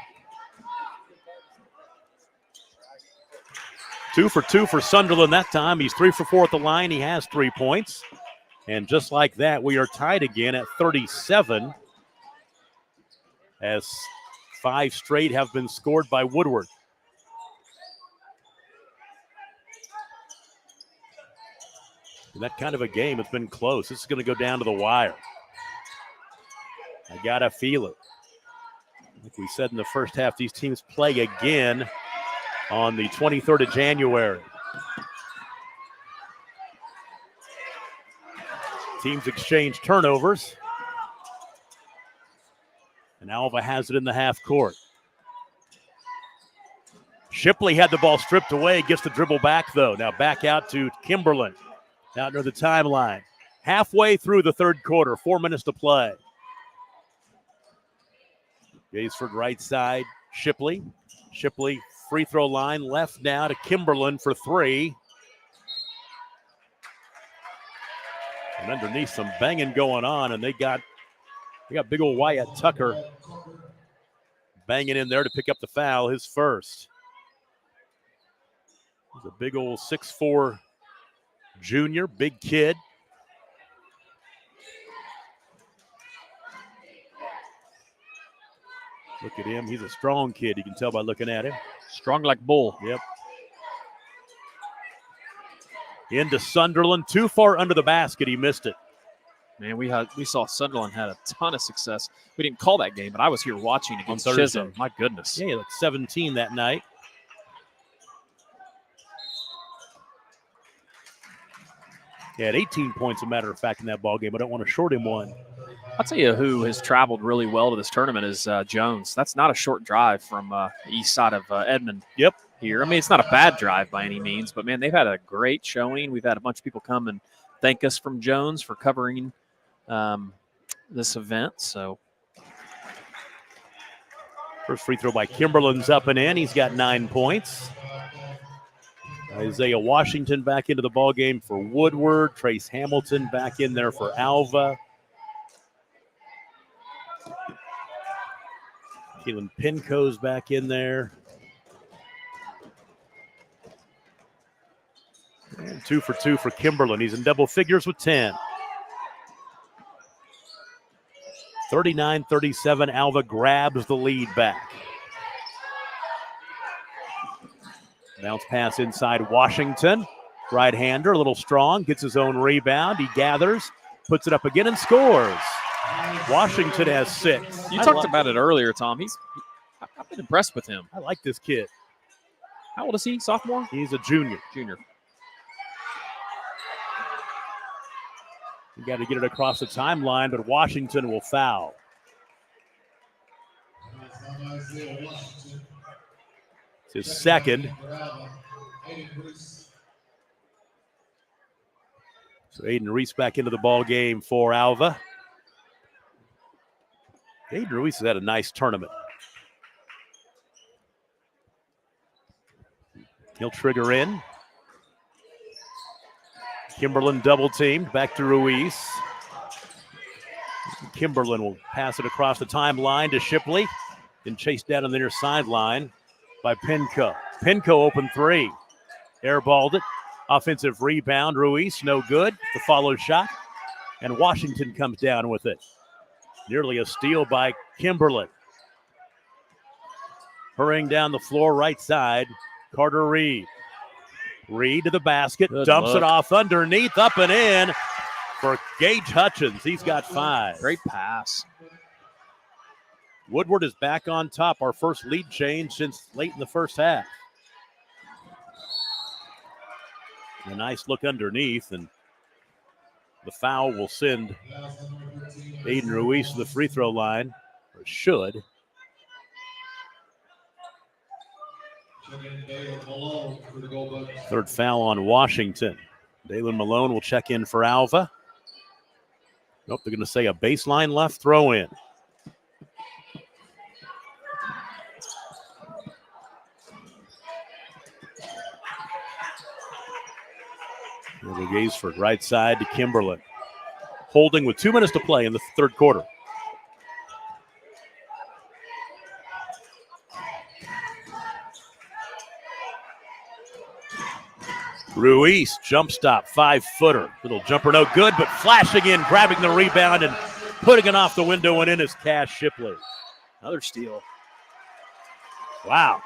2 for 2 for Sunderland that time. He's 3 for 4 at the line. He has 3 points. And just like that, we are tied again at 37 as 5 straight have been scored by Woodward. In that kind of a game, it's been close. This is going to go down to the wire. I got to feel it. Like we said in the first half, these teams play again on the 23rd of January. Teams exchange turnovers. And Alva has it in the half court. Shipley had the ball stripped away, gets the dribble back, though. Now back out to Kimberlin. Out near the timeline. Halfway through the third quarter, 4 minutes to play. Gaisford right side, Shipley. Shipley free throw line left now to Kimberlin for 3. And underneath some banging going on, and they got big old Wyatt Tucker banging in there to pick up the foul, his first. He's a big old 6'4" junior, big kid. Look at him. He's a strong kid. You can tell by looking at him. Strong like bull. Yep. Into Sunderland. Too far under the basket. He missed it. Man, we saw Sunderland had a ton of success. We didn't call that game, but I was here watching against Chisholm. My goodness. Yeah, like 17 that night. He had 18 points, a matter of fact, in that ball game. I don't want to short him one. I'll tell you who has traveled really well to this tournament is Jones. That's not a short drive from east side of Edmond. Yep. Here. I mean, it's not a bad drive by any means, but, man, they've had a great showing. We've had a bunch of people come and thank us from Jones for covering this event. So, first free throw by Kimberlin's up and in. He's got 9 points. Isaiah Washington back into the ballgame for Woodward. Trace Hamilton back in there for Alva. Keelan Pinco's back in there. And 2 for 2 for Kimberlin. He's in double figures with 10. 39-37, Alva grabs the lead back. Bounce pass inside Washington. Right-hander, a little strong, gets his own rebound. He gathers, puts it up again, and scores. Washington has 6. You talked about it earlier, Tom. I've been impressed with him. I like this kid. How old is he? Sophomore? He's a junior. Junior. You got to get it across the timeline, but Washington will foul. It's his second. So Aiden Reese back into the ball game for Alva. Aiden Reese has had a nice tournament. He'll trigger in. Kimberlin double teamed, back to Ruiz. Kimberlin will pass it across the timeline to Shipley, then chased down on the near sideline by Pinco. Pinco open 3. Airballed it. Offensive rebound. Ruiz, no good. The follow shot. And Washington comes down with it. Nearly a steal by Kimberlin. Hurrying down the floor right side, Carter Reed. Reed to the basket, dumps it off underneath, up and in for Gage Hutchins. He's got 5. Great pass. Woodward is back on top. Our first lead change since late in the first half. A nice look underneath, and the foul will send Aiden Ruiz to the free throw line, or should. Third foul on Washington. Dalen Malone will check in for Alva. Nope, they're going to say a baseline left throw in. Gaisford right side to Kimberlin. Holding with 2 minutes to play in the third quarter. Ruiz, jump stop, 5-footer. Little jumper, no good, but flashing in, grabbing the rebound and putting it off the window and in is Cash Shipley. Another steal. Wow.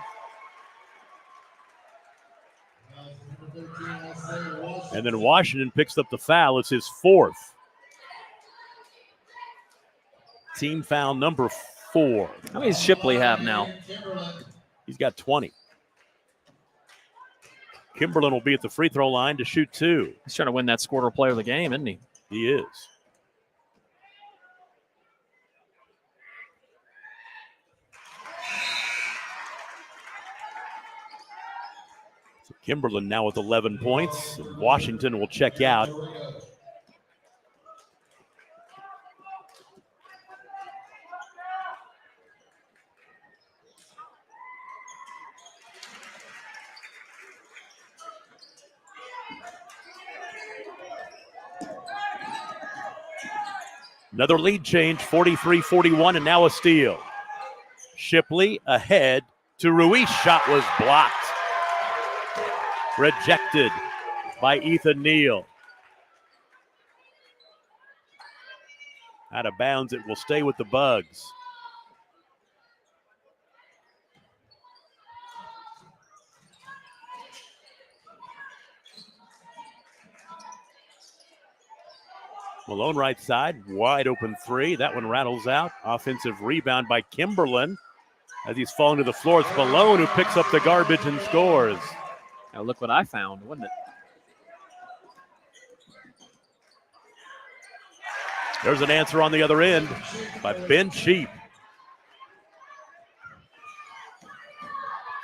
And then Washington picks up the foul. It's his 4th. Team foul number 4. How many does Shipley have now? He's got 20. Kimberlin will be at the free throw line to shoot 2. He's trying to win that scorer player of the game, isn't he? He is. So Kimberlin now with 11 points. Washington will check out. Another lead change, 43-41, and now a steal. Shipley ahead to Ruiz. Shot was blocked. Rejected by Ethan Neal. Out of bounds, it will stay with the Bugs. Malone right side, wide open 3. That one rattles out. Offensive rebound by Kimberlin. As he's falling to the floor, it's Malone who picks up the garbage and scores. Now look what I found, wasn't it? There's an answer on the other end by Ben Cheap.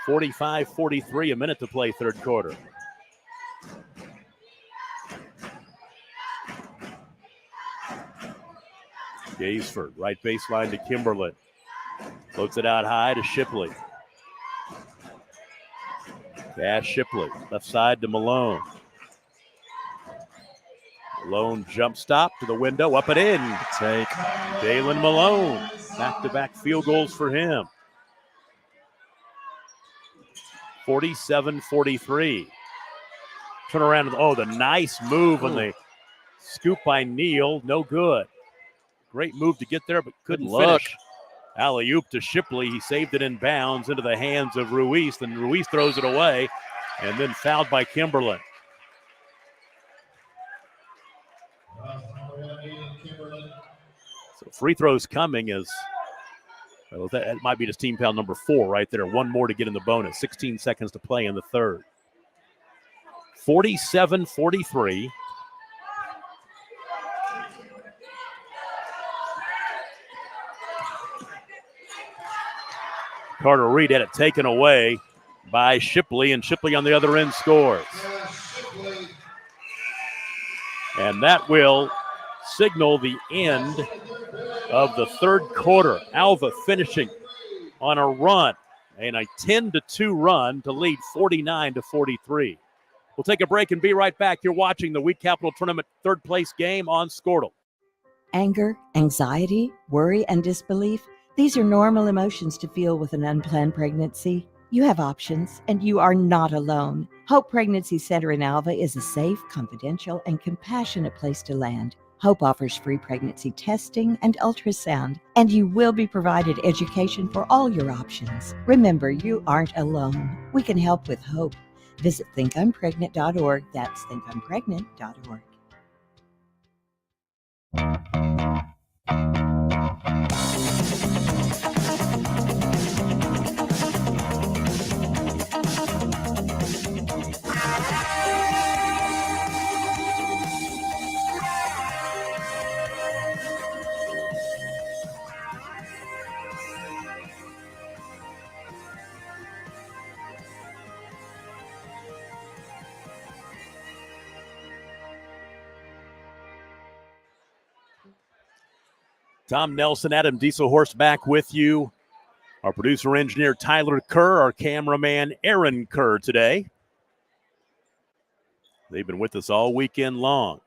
45-43, a minute to play third quarter. Gaisford, right baseline to Kimberlin. Floats it out high to Shipley. Cash Shipley, left side to Malone. Malone jump stop to the window, up and in. Take Dalen Malone. Back-to-back field goals for him. 47-43. Turn around. Oh, the nice move on the scoop by Neal. No good. Great move to get there, but couldn't finish. Alley-oop to Shipley. He saved it in bounds into the hands of Ruiz. Then Ruiz throws it away and then fouled by Kimberlin. So free throws coming as well, that might be just team foul number 4 right there. One more to get in the bonus. 16 seconds to play in the third. 47-43. Carter Reed had it taken away by Shipley, and Shipley on the other end scores. And that will signal the end of the third quarter. Alva finishing on a run, and a 10-2 run to lead 49-43. We'll take a break and be right back. You're watching the Week Capital Tournament third place game on Squirtle. Anger, anxiety, worry, and disbelief. These are normal emotions to feel with an unplanned pregnancy. You have options, and you are not alone. Hope Pregnancy Center in Alva is a safe, confidential, and compassionate place to land. Hope offers free pregnancy testing and ultrasound, and you will be provided education for all your options. Remember, you aren't alone. We can help with hope. Visit thinkimpregnant.org. That's thinkimpregnant.org. Tom Nelson, Adam Dieselhorst back with you. Our producer-engineer Tyler Kerr, our cameraman Aaron Kerr today. They've been with us all weekend long.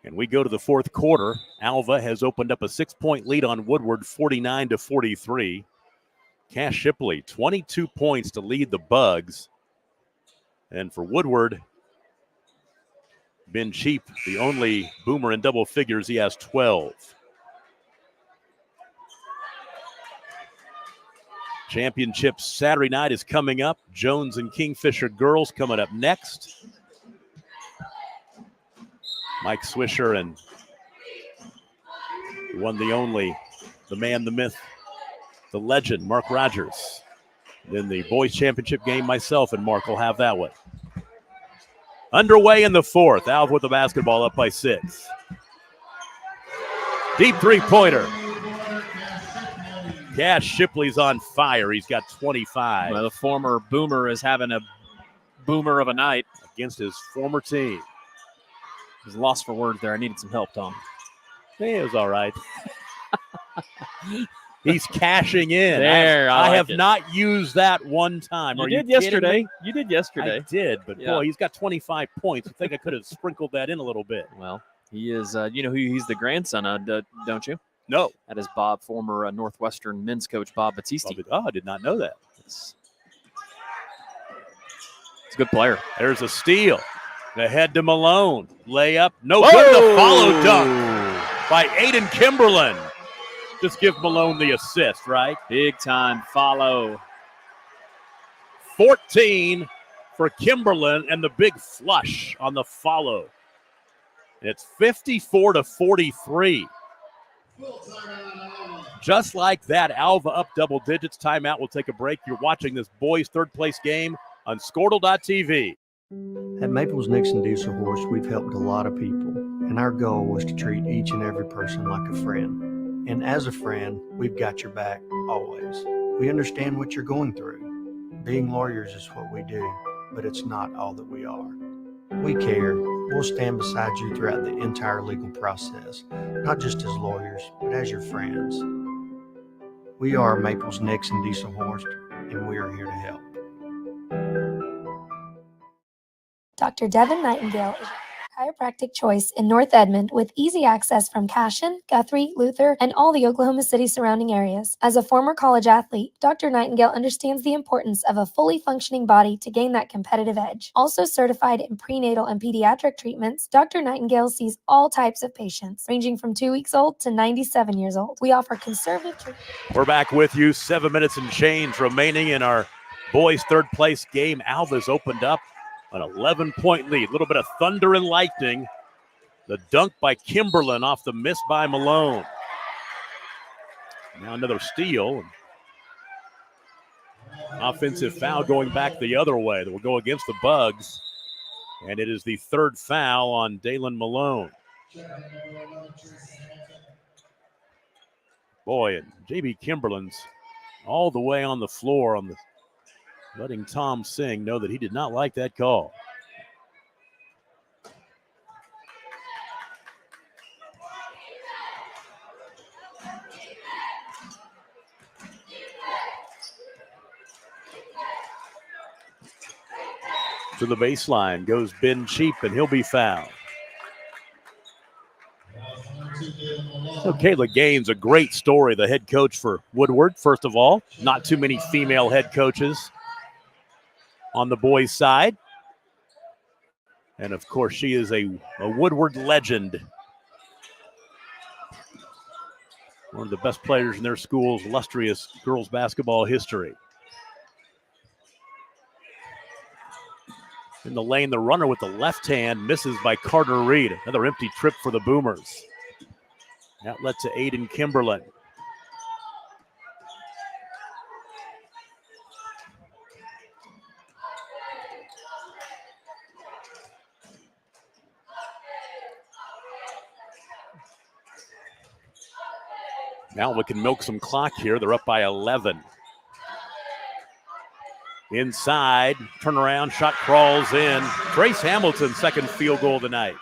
And we go to the fourth quarter. Alva has opened up a 6-point lead on Woodward, 49-43. Cash Shipley, 22 points to lead the Bugs. And for Woodward, Ben Cheap, the only Boomer in double figures, he has 12. Championship Saturday night is coming up. Jones and Kingfisher girls coming up next. Mike Swisher and the one, the only, the man, the myth, the legend, Mark Rogers. Then the boys championship game, myself and Mark will have that one. Underway in the fourth. Alva with the basketball up by 6. Deep three-pointer. Cash Shipley's on fire. He's got 25. Well, the former Boomer is having a boomer of a night against his former team. He's lost for words there. I needed some help, Tom. It was all right. He's cashing in. There, I have not used that one time. You did yesterday. You did yesterday. I did, but boy, he's got 25 points. I think I could have sprinkled that in a little bit. Well, he is, you know who he's the grandson of, don't you? No. That is former Northwestern men's coach Bob Battisti. I did not know that. It's a good player. There's a steal. Ahead to Malone. Layup. No good. The follow dunk by Aiden Kimberlin. Just give Malone the assist, right? Big time follow. 14 for Kimberlin and the big flush on the follow. It's 54-43. Just like that, Alva up double digits. Timeout. We'll take a break. You're watching this boys' third place game on Squirtle.tv. At Maples Nixon Diesel Horse, we've helped a lot of people, and our goal was to treat each and every person like a friend. And as a friend, we've got your back always. We understand what you're going through. Being lawyers is what we do, but it's not all that we are. We care. We'll stand beside you throughout the entire legal process, not just as lawyers, but as your friends. We are Maples Nixon Diesel Horse, and we are here to help. Dr. Devin Nightingale is chiropractic choice in North Edmond with easy access from Cashion, Guthrie, Luther, and all the Oklahoma City surrounding areas. As a former college athlete, Dr. Nightingale understands the importance of a fully functioning body to gain that competitive edge. Also certified in prenatal and pediatric treatments, Dr. Nightingale sees all types of patients, ranging from 2 weeks old to 97 years old. We offer conservative treatment. We're back with you. 7 minutes and change remaining in our boys' third place game. Alva's opened up an 11-point lead. A little bit of thunder and lightning. The dunk by Kimberlin off the miss by Malone. Now another steal. Offensive foul going back the other way that will go against the Bugs. And it is the third foul on Dalen Malone. Boy, and J.B. Kimberlin's all the way on the floor, letting Tom Singh know that he did not like that call. To the baseline goes Ben Cheap, and he'll be fouled. So Kayla Gaines, a great story, the head coach for Woodward. First of all, not too many female head coaches on the boys' side. And, of course, she is a Woodward legend. One of the best players in their school's illustrious girls basketball history. In the lane, the runner with the left hand misses by Carter Reed. Another empty trip for the Boomers. Outlet to Aiden Kimberlin. Now we can milk some clock here. They're up by 11. Inside, turnaround, shot crawls in. Trace Hamilton's second field goal tonight.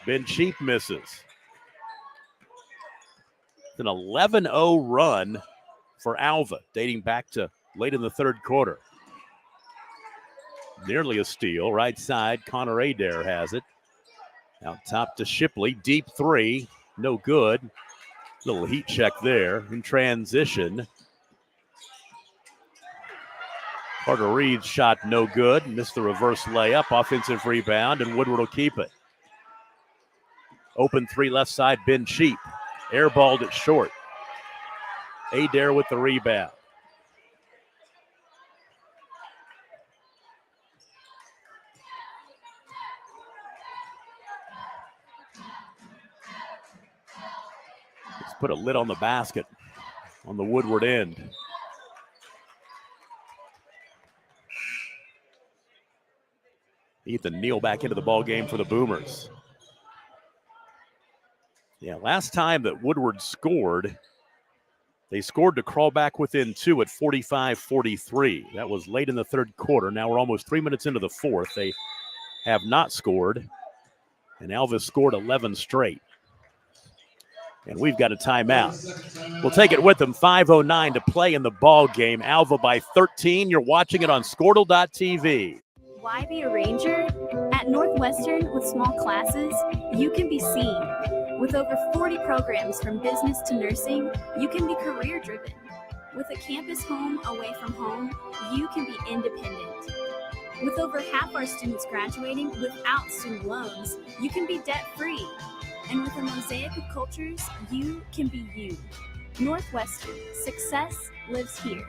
Ben Cheap misses. It's an 11-0 run for Alva, dating back to late in the third quarter. Nearly a steal. Right side, Connor Adair has it. Out top to Shipley. Deep three. No good. Little heat check there in transition. Carter Reed's shot no good. Missed the reverse layup. Offensive rebound, and Woodward will keep it. Open three left side, Ben Cheap. Airballed it short. Adair with the rebound. Let's put a lid on the basket on the Woodward end. Ethan Neal back into the ball game for the Boomers. Yeah, last time that Woodward scored, they scored to crawl back within two at 45-43. That was late in the third quarter. Now we're almost 3 minutes into the fourth. They have not scored, and Alva scored 11 straight. And we've got a timeout. We'll take it with them. 5:09 to play in the ball game. Alva by 13. You're watching it on Squirtle.tv. Why be a ranger? At Northwestern, with small classes, you can be seen. With over 40 programs from business to nursing, you can be career-driven. With a campus home away from home, you can be independent. With over half our students graduating without student loans, you can be debt-free. And with a mosaic of cultures, you can be you. Northwestern, success lives here.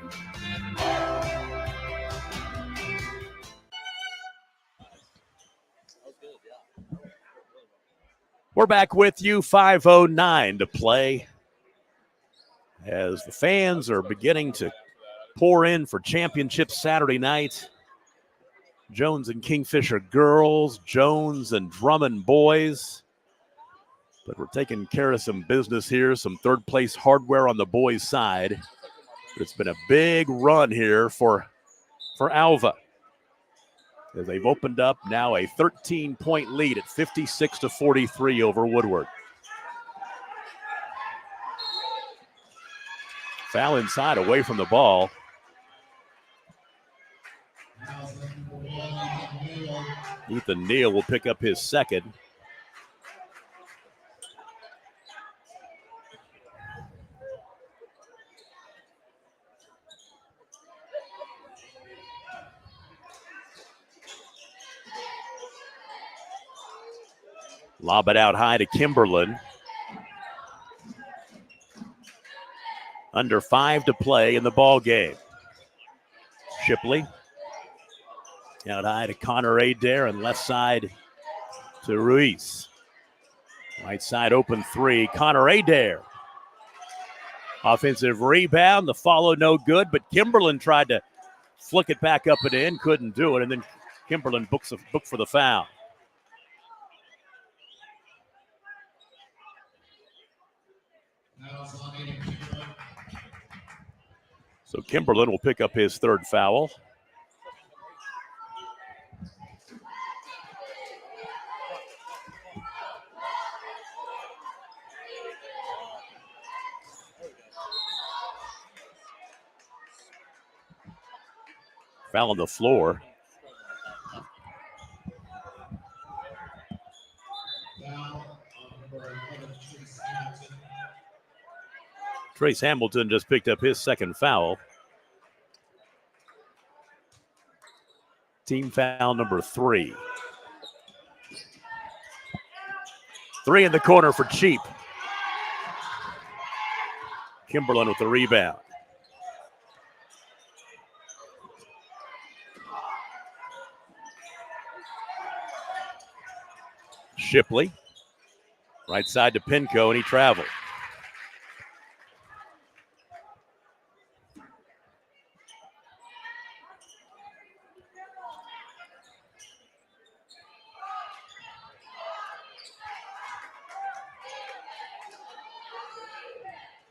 We're back with you, 5:09 to play, as the fans are beginning to pour in for championship Saturday night. Jones and Kingfisher girls, Jones and Drummond boys. But we're taking care of some business here, some third place hardware on the boys' side. It's been a big run here for Alva, as they've opened up now a 13-point lead at 56-43 over Woodward. Foul inside, away from the ball. Ethan Neal will pick up his second. Lob it out high to Kimberlin. Under 5 to play in the ball game. Shipley out high to Connor Adair and left side to Ruiz. Right side open 3. Connor Adair. Offensive rebound. The follow no good, but Kimberlin tried to flick it back up and in. Couldn't do it, and then Kimberlin booked for the foul. So Kimberlin will pick up his third foul. Foul on the floor. Trace Hamilton just picked up his second foul. Team foul number 3. 3 in the corner for Cheap. Kimberlin with the rebound. Shipley. Right side to Pinco, and he traveled.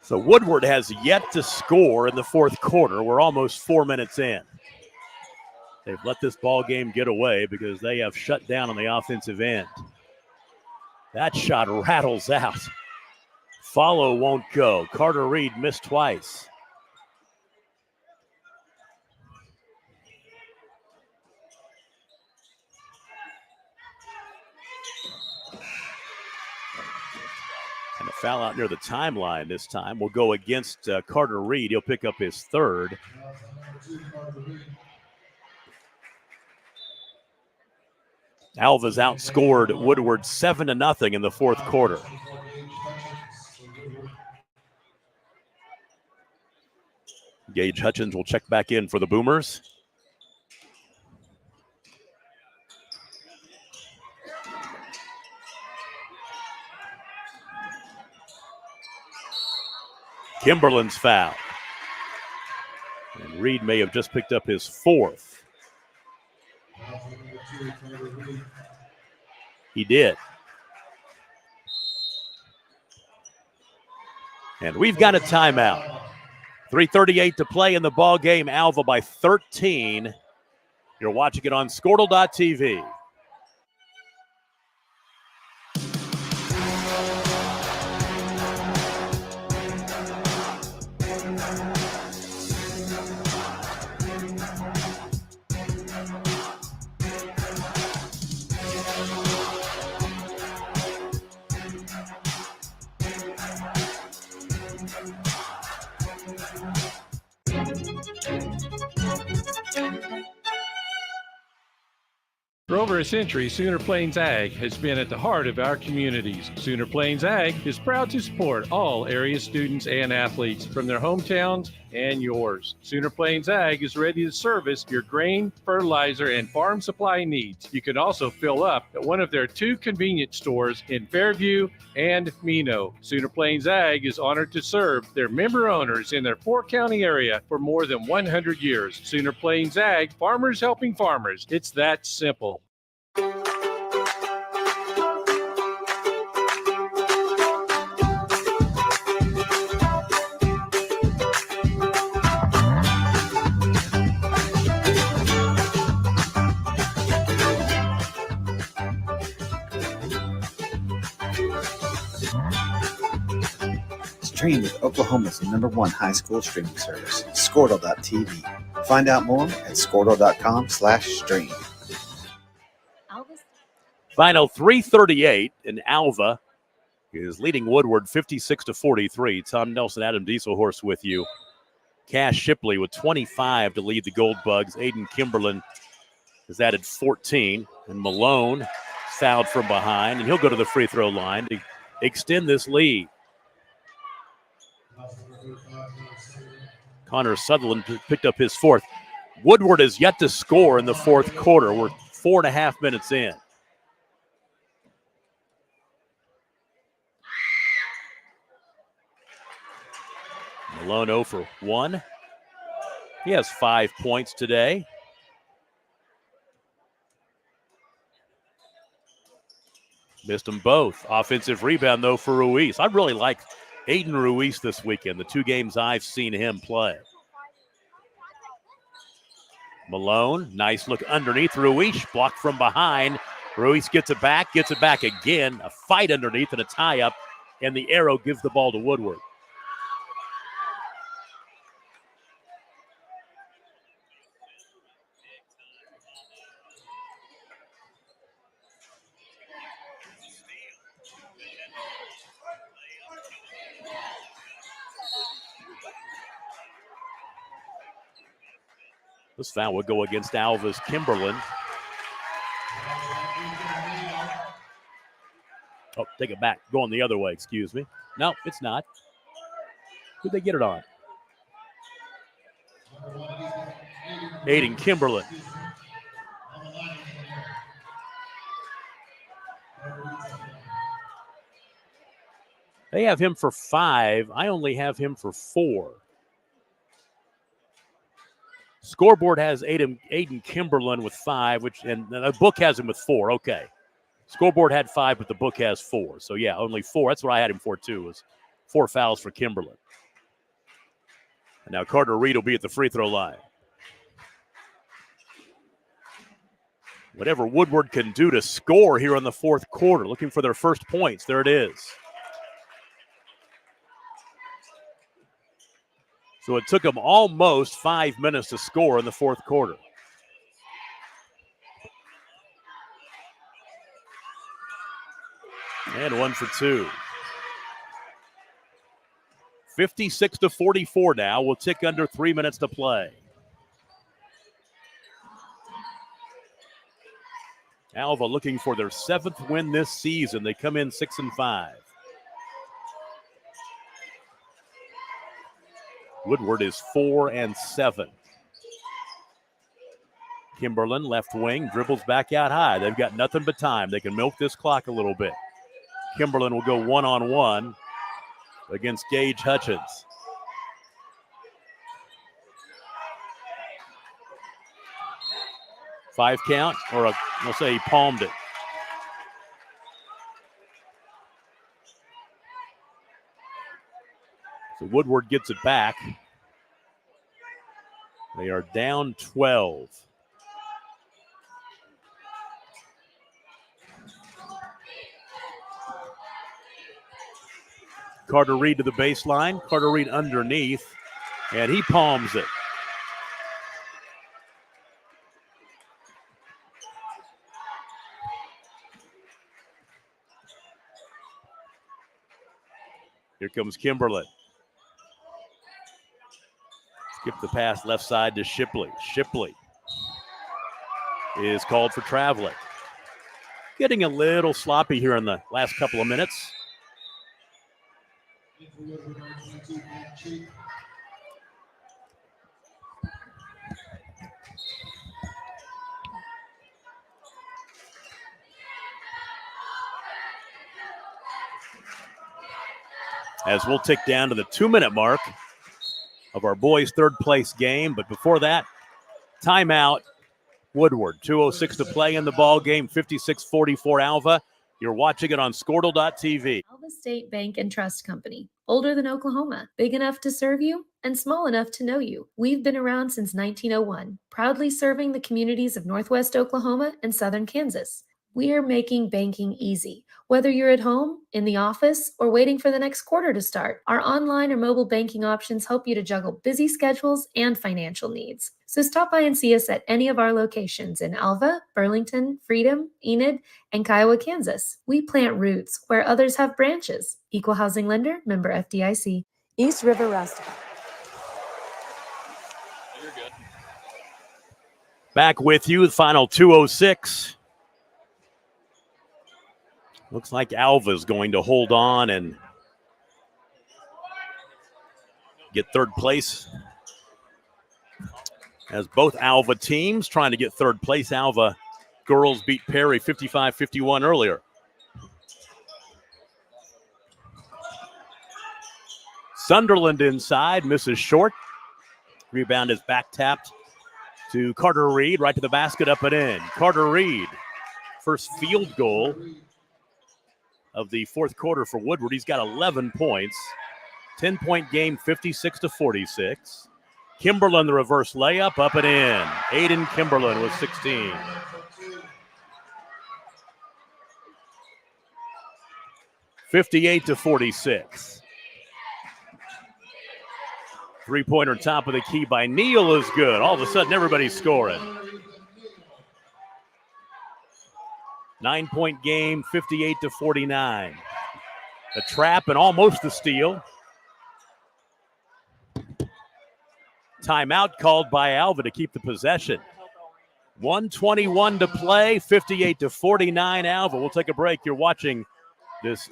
So Woodward has yet to score in the fourth quarter. We're almost 4 minutes in. They've let this ball game get away because they have shut down on the offensive end. That shot rattles out. Follow won't go. Carter Reed missed twice. And a foul out near the timeline this time will go against Carter Reed. He'll pick up his third. Alva's outscored Woodward 7-0 in the fourth quarter. Gage Hutchins will check back in for the Boomers. Kimberlin's foul. And Reed may have just picked up his fourth. He did. And we've got a timeout. 3:38 to play in the ball game. Alva by 13. You're watching it on Squirtle.tv. For over a century, Sooner Plains Ag has been at the heart of our communities. Sooner Plains Ag is proud to support all area students and athletes from their hometowns and yours. Sooner Plains Ag is ready to service your grain, fertilizer, and farm supply needs. You can also fill up at one of their 2 convenience stores in Fairview and Mino. Sooner Plains Ag is honored to serve their member owners in their 4-county area for more than 100 years. Sooner Plains Ag, farmers helping farmers. It's that simple. Stream with Oklahoma's #1 high school streaming service, Squirtle.tv. Find out more at Squirtle.com/stream. Final 3:38, and Alva is leading Woodward 56-43. Tom Nelson, Adam Dieselhorse with you. Cash Shipley with 25 to lead the Gold Bugs. Aiden Kimberlin has added 14, and Malone fouled from behind, and he'll go to the free throw line to extend this lead. Connor Sutherland picked up his fourth. Woodward has yet to score in the fourth quarter. We're 4.5 minutes in. Malone 0 for 1. He has 5 points today. Missed them both. Offensive rebound, though, for Ruiz. I really like Aiden Ruiz this weekend, the 2 games I've seen him play. Malone, nice look underneath. Ruiz blocked from behind. Ruiz gets it back again. A fight underneath and a tie-up, and the arrow gives the ball to Woodward. This foul will go against Alva's Kimberlin. Oh, take it back. Going the other way, excuse me. No, it's not. Who'd they get it on? Aiden Kimberlin. They have him for 5. I only have him for 4. Scoreboard has Aiden Kimberlin with 5, and the book has him with 4. Okay. Scoreboard had 5, but the book has 4. So, yeah, only 4. That's what I had him for, too, was 4 fouls for Kimberlin. And now Carter Reed will be at the free throw line. Whatever Woodward can do to score here in the fourth quarter, looking for their first points. There it is. So it took them almost 5 minutes to score in the fourth quarter. And 1 for 2. 56-44 now. We'll tick under 3 minutes to play. Alva looking for their 7th win this season. They come in 6-5. Woodward is 4-7. Kimberlin, left wing, dribbles back out high. They've got nothing but time. They can milk this clock a little bit. Kimberlin will go one-on-one against Gage Hutchins. Five count, or we'll say he palmed it. So Woodward gets it back. They are down 12. Carter Reed to the baseline. Carter Reed underneath, and he palms it. Here comes Kimberlin. Skip the pass left side to Shipley. Shipley is called for traveling. Getting a little sloppy here in the last couple of minutes. As we'll tick down to the 2-minute mark of our boys' third place game. But before that, timeout. Woodward, 2:06 to play in the ball game, 56-44 Alva. You're watching it on Scortle.tv. Alva State Bank and Trust Company. Older than Oklahoma, big enough to serve you and small enough to know you. We've been around since 1901, proudly serving the communities of Northwest Oklahoma and Southern Kansas. We are making banking easy. Whether you're at home, in the office, or waiting for the next quarter to start, our online or mobile banking options help you to juggle busy schedules and financial needs. So stop by and see us at any of our locations in Alva, Burlington, Freedom, Enid, and Kiowa, Kansas. We plant roots where others have branches. Equal Housing Lender, member FDIC. East River Roustabout. Back with you, the final 2:06. Looks like Alva's going to hold on and get third place. As both Alva teams trying to get third place. Alva girls beat Perry 55-51 earlier. Sunderland inside, misses short. Rebound is back tapped to Carter Reed, right to the basket, up and in. Carter Reed, first field goal of the fourth quarter for Woodward. He's got 11 points. 10-point game, 56-46. Kimberlin, the reverse layup, up and in. Aiden Kimberlin with 16. (58-46). Three-pointer top of the key by Neal is good. All of a sudden, everybody's scoring. 9-point game, 58-49. A trap and almost a steal. Timeout called by Alva to keep the possession. 1:21 to play, 58-49 Alva. We'll take a break. You're watching this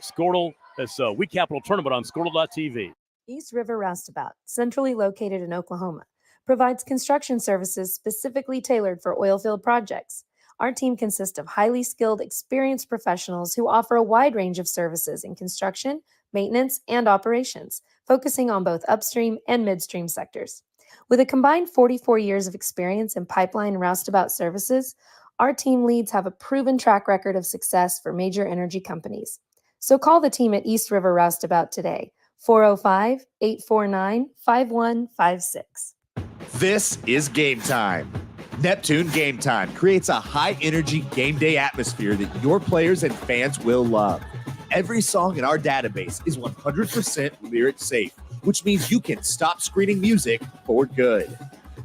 Week Capital Tournament on Squirtle.tv. East River Roustabout, centrally located in Oklahoma, provides construction services specifically tailored for oilfield projects. Our team consists of highly skilled, experienced professionals who offer a wide range of services in construction, maintenance, and operations, focusing on both upstream and midstream sectors. With a combined 44 years of experience in pipeline and roustabout services, our team leads have a proven track record of success for major energy companies. So call the team at East River Roustabout today, 405-849-5156. This is Game Time. Neptune Game Time creates a high-energy game day atmosphere that your players and fans will love. Every song in our database is 100% lyric safe, which means you can stop screening music for good.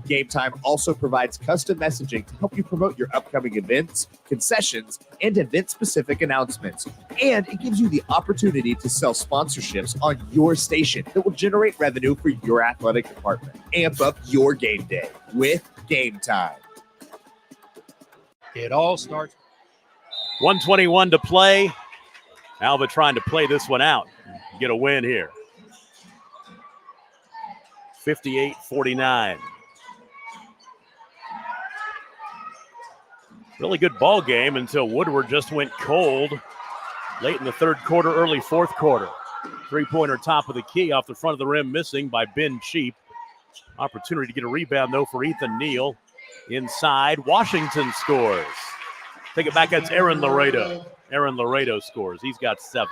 Game Time also provides custom messaging to help you promote your upcoming events, concessions, and event-specific announcements. And it gives you the opportunity to sell sponsorships on your station that will generate revenue for your athletic department. Amp up your game day with Game Time. It all starts. 1:21 to play. Alva trying to play this one out, get a win here. 58-49. Really good ball game until Woodward just went cold late in the third quarter, early fourth quarter. Three-pointer top of the key off the front of the rim, missing by Ben Cheap. Opportunity to get a rebound, though, for Ethan Neal. Inside, Washington scores. Take it back, that's Aaron Laredo. Aaron Laredo scores. He's got 7.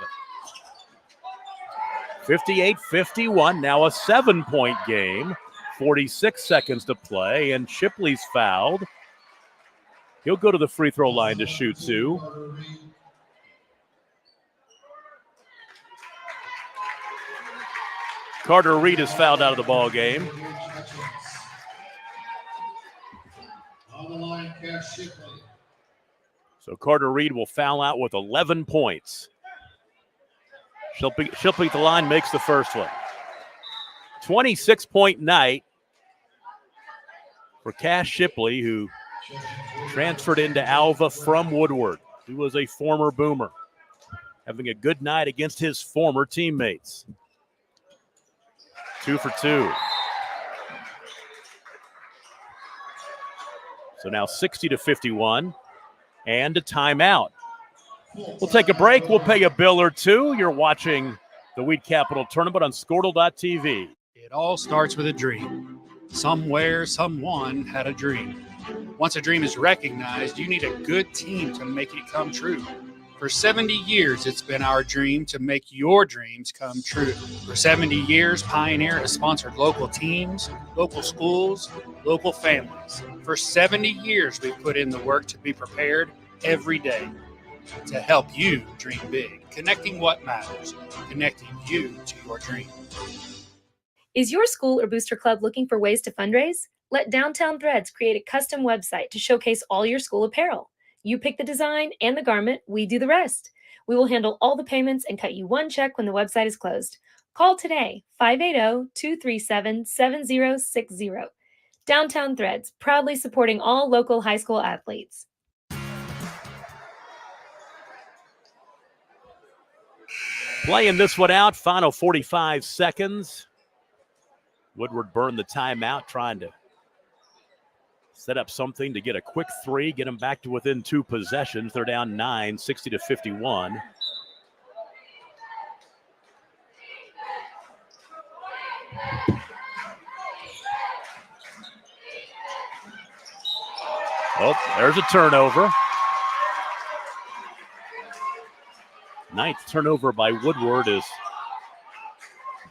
58-51, now a 7-point game. 46 seconds to play, and Shipley's fouled. He'll go to the free throw line to shoot 2. Carter Reed is fouled out of the ball game. On the line, Cash Shipley. So Carter Reed will foul out with 11 points. Shipley at the line, makes the first one. 26-point night for Cash Shipley, who transferred into Alva from Woodward. He was a former Boomer, having a good night against his former teammates. 2 for 2. So now 60-51 and a timeout. We'll take a break. We'll pay a bill or two. You're watching the Weed Capital Tournament on Squirtle.tv. It all starts with a dream. Somewhere, someone had a dream. Once a dream is recognized, you need a good team to make it come true. For 70 years, it's been our dream to make your dreams come true. For 70 years, Pioneer has sponsored local teams, local schools, local families. For 70 years, we've put in the work to be prepared every day to help you dream big. Connecting what matters, connecting you to your dream. Is your school or booster club looking for ways to fundraise? Let Downtown Threads create a custom website to showcase all your school apparel. You pick the design and the garment, we do the rest. We will handle all the payments and cut you one check when the website is closed. Call today, 580-237-7060. Downtown Threads, proudly supporting all local high school athletes. Playing this one out, final 45 seconds. Woodward burned the timeout, trying to set up something to get a quick three, get them back to within 2 possessions. They're down 9, 60-51. Oh, there's a turnover. 9th turnover by Woodward as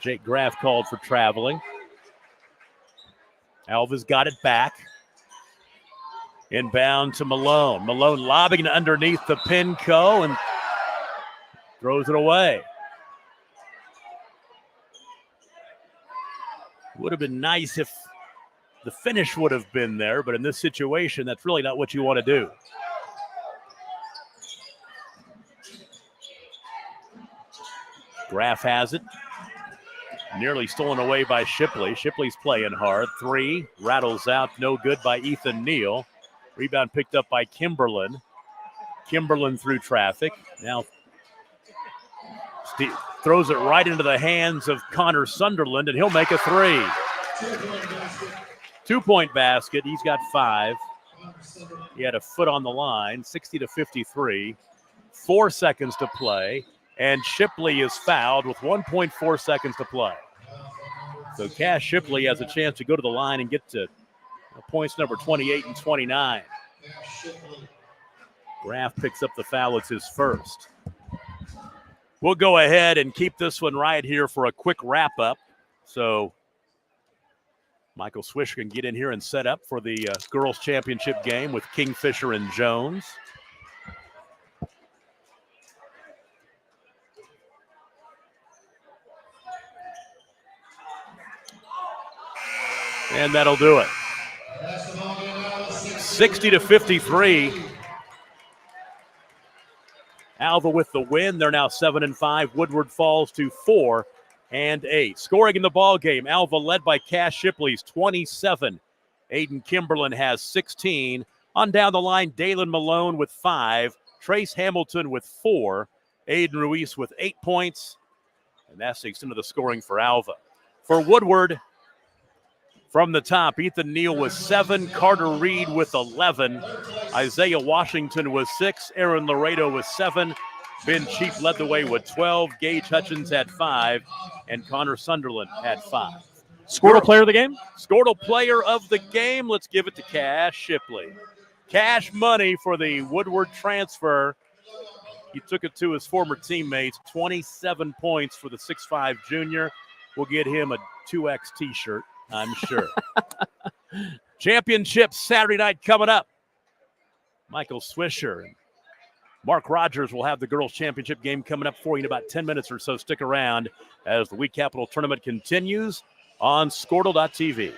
Jake Graff called for traveling. Alva's got it back. Inbound to Malone. Malone lobbing it underneath the Pinco and throws it away. Would have been nice if the finish would have been there, but in this situation, that's really not what you want to do. Graff has it. Nearly stolen away by Shipley. Shipley's playing hard. 3, rattles out, no good by Ethan Neal. Rebound picked up by Kimberlin. Kimberlin through traffic. Now Steve throws it right into the hands of Connor Sunderland, and he'll make a 3. 2-point basket. He's got 5. He had a foot on the line. 60-53. 4 seconds to play. And Shipley is fouled with 1.4 seconds to play. So Cash Shipley has a chance to go to the line and get to points number 28 and 29. Graff picks up the foul. It's his first. We'll go ahead and keep this one right here for a quick wrap-up. So Michael Swish can get in here and set up for the girls' championship game with Kingfisher and Jones. And that'll do it. 60-53. Alva with the win. They're now 7-5. Woodward falls to 4-8. Scoring in the ball game, Alva led by Cash Shipley's 27. Aiden Kimberlin has 16. On down the line, Dalen Malone with 5. Trace Hamilton with 4. Aiden Ruiz with 8 points. And that's the extent of the scoring for Alva. For Woodward, from the top, Ethan Neal with 7, Carter Reed with 11, Isaiah Washington with 6, Aaron Laredo with 7, Ben Cheap led the way with 12, Gage Hutchins had 5, and Connor Sunderland had 5. Squirtle player of the game? Squirtle player of the game. Let's give it to Cash Shipley. Cash money for the Woodward transfer. He took it to his former teammates. 27 points for the 6'5 junior. We'll get him a 2X t-shirt, I'm sure. Championship Saturday night coming up. Michael Swisher and Mark Rogers will have the girls' championship game coming up for you in about 10 minutes or so. Stick around as the Week Capital Tournament continues on Squirtle.tv.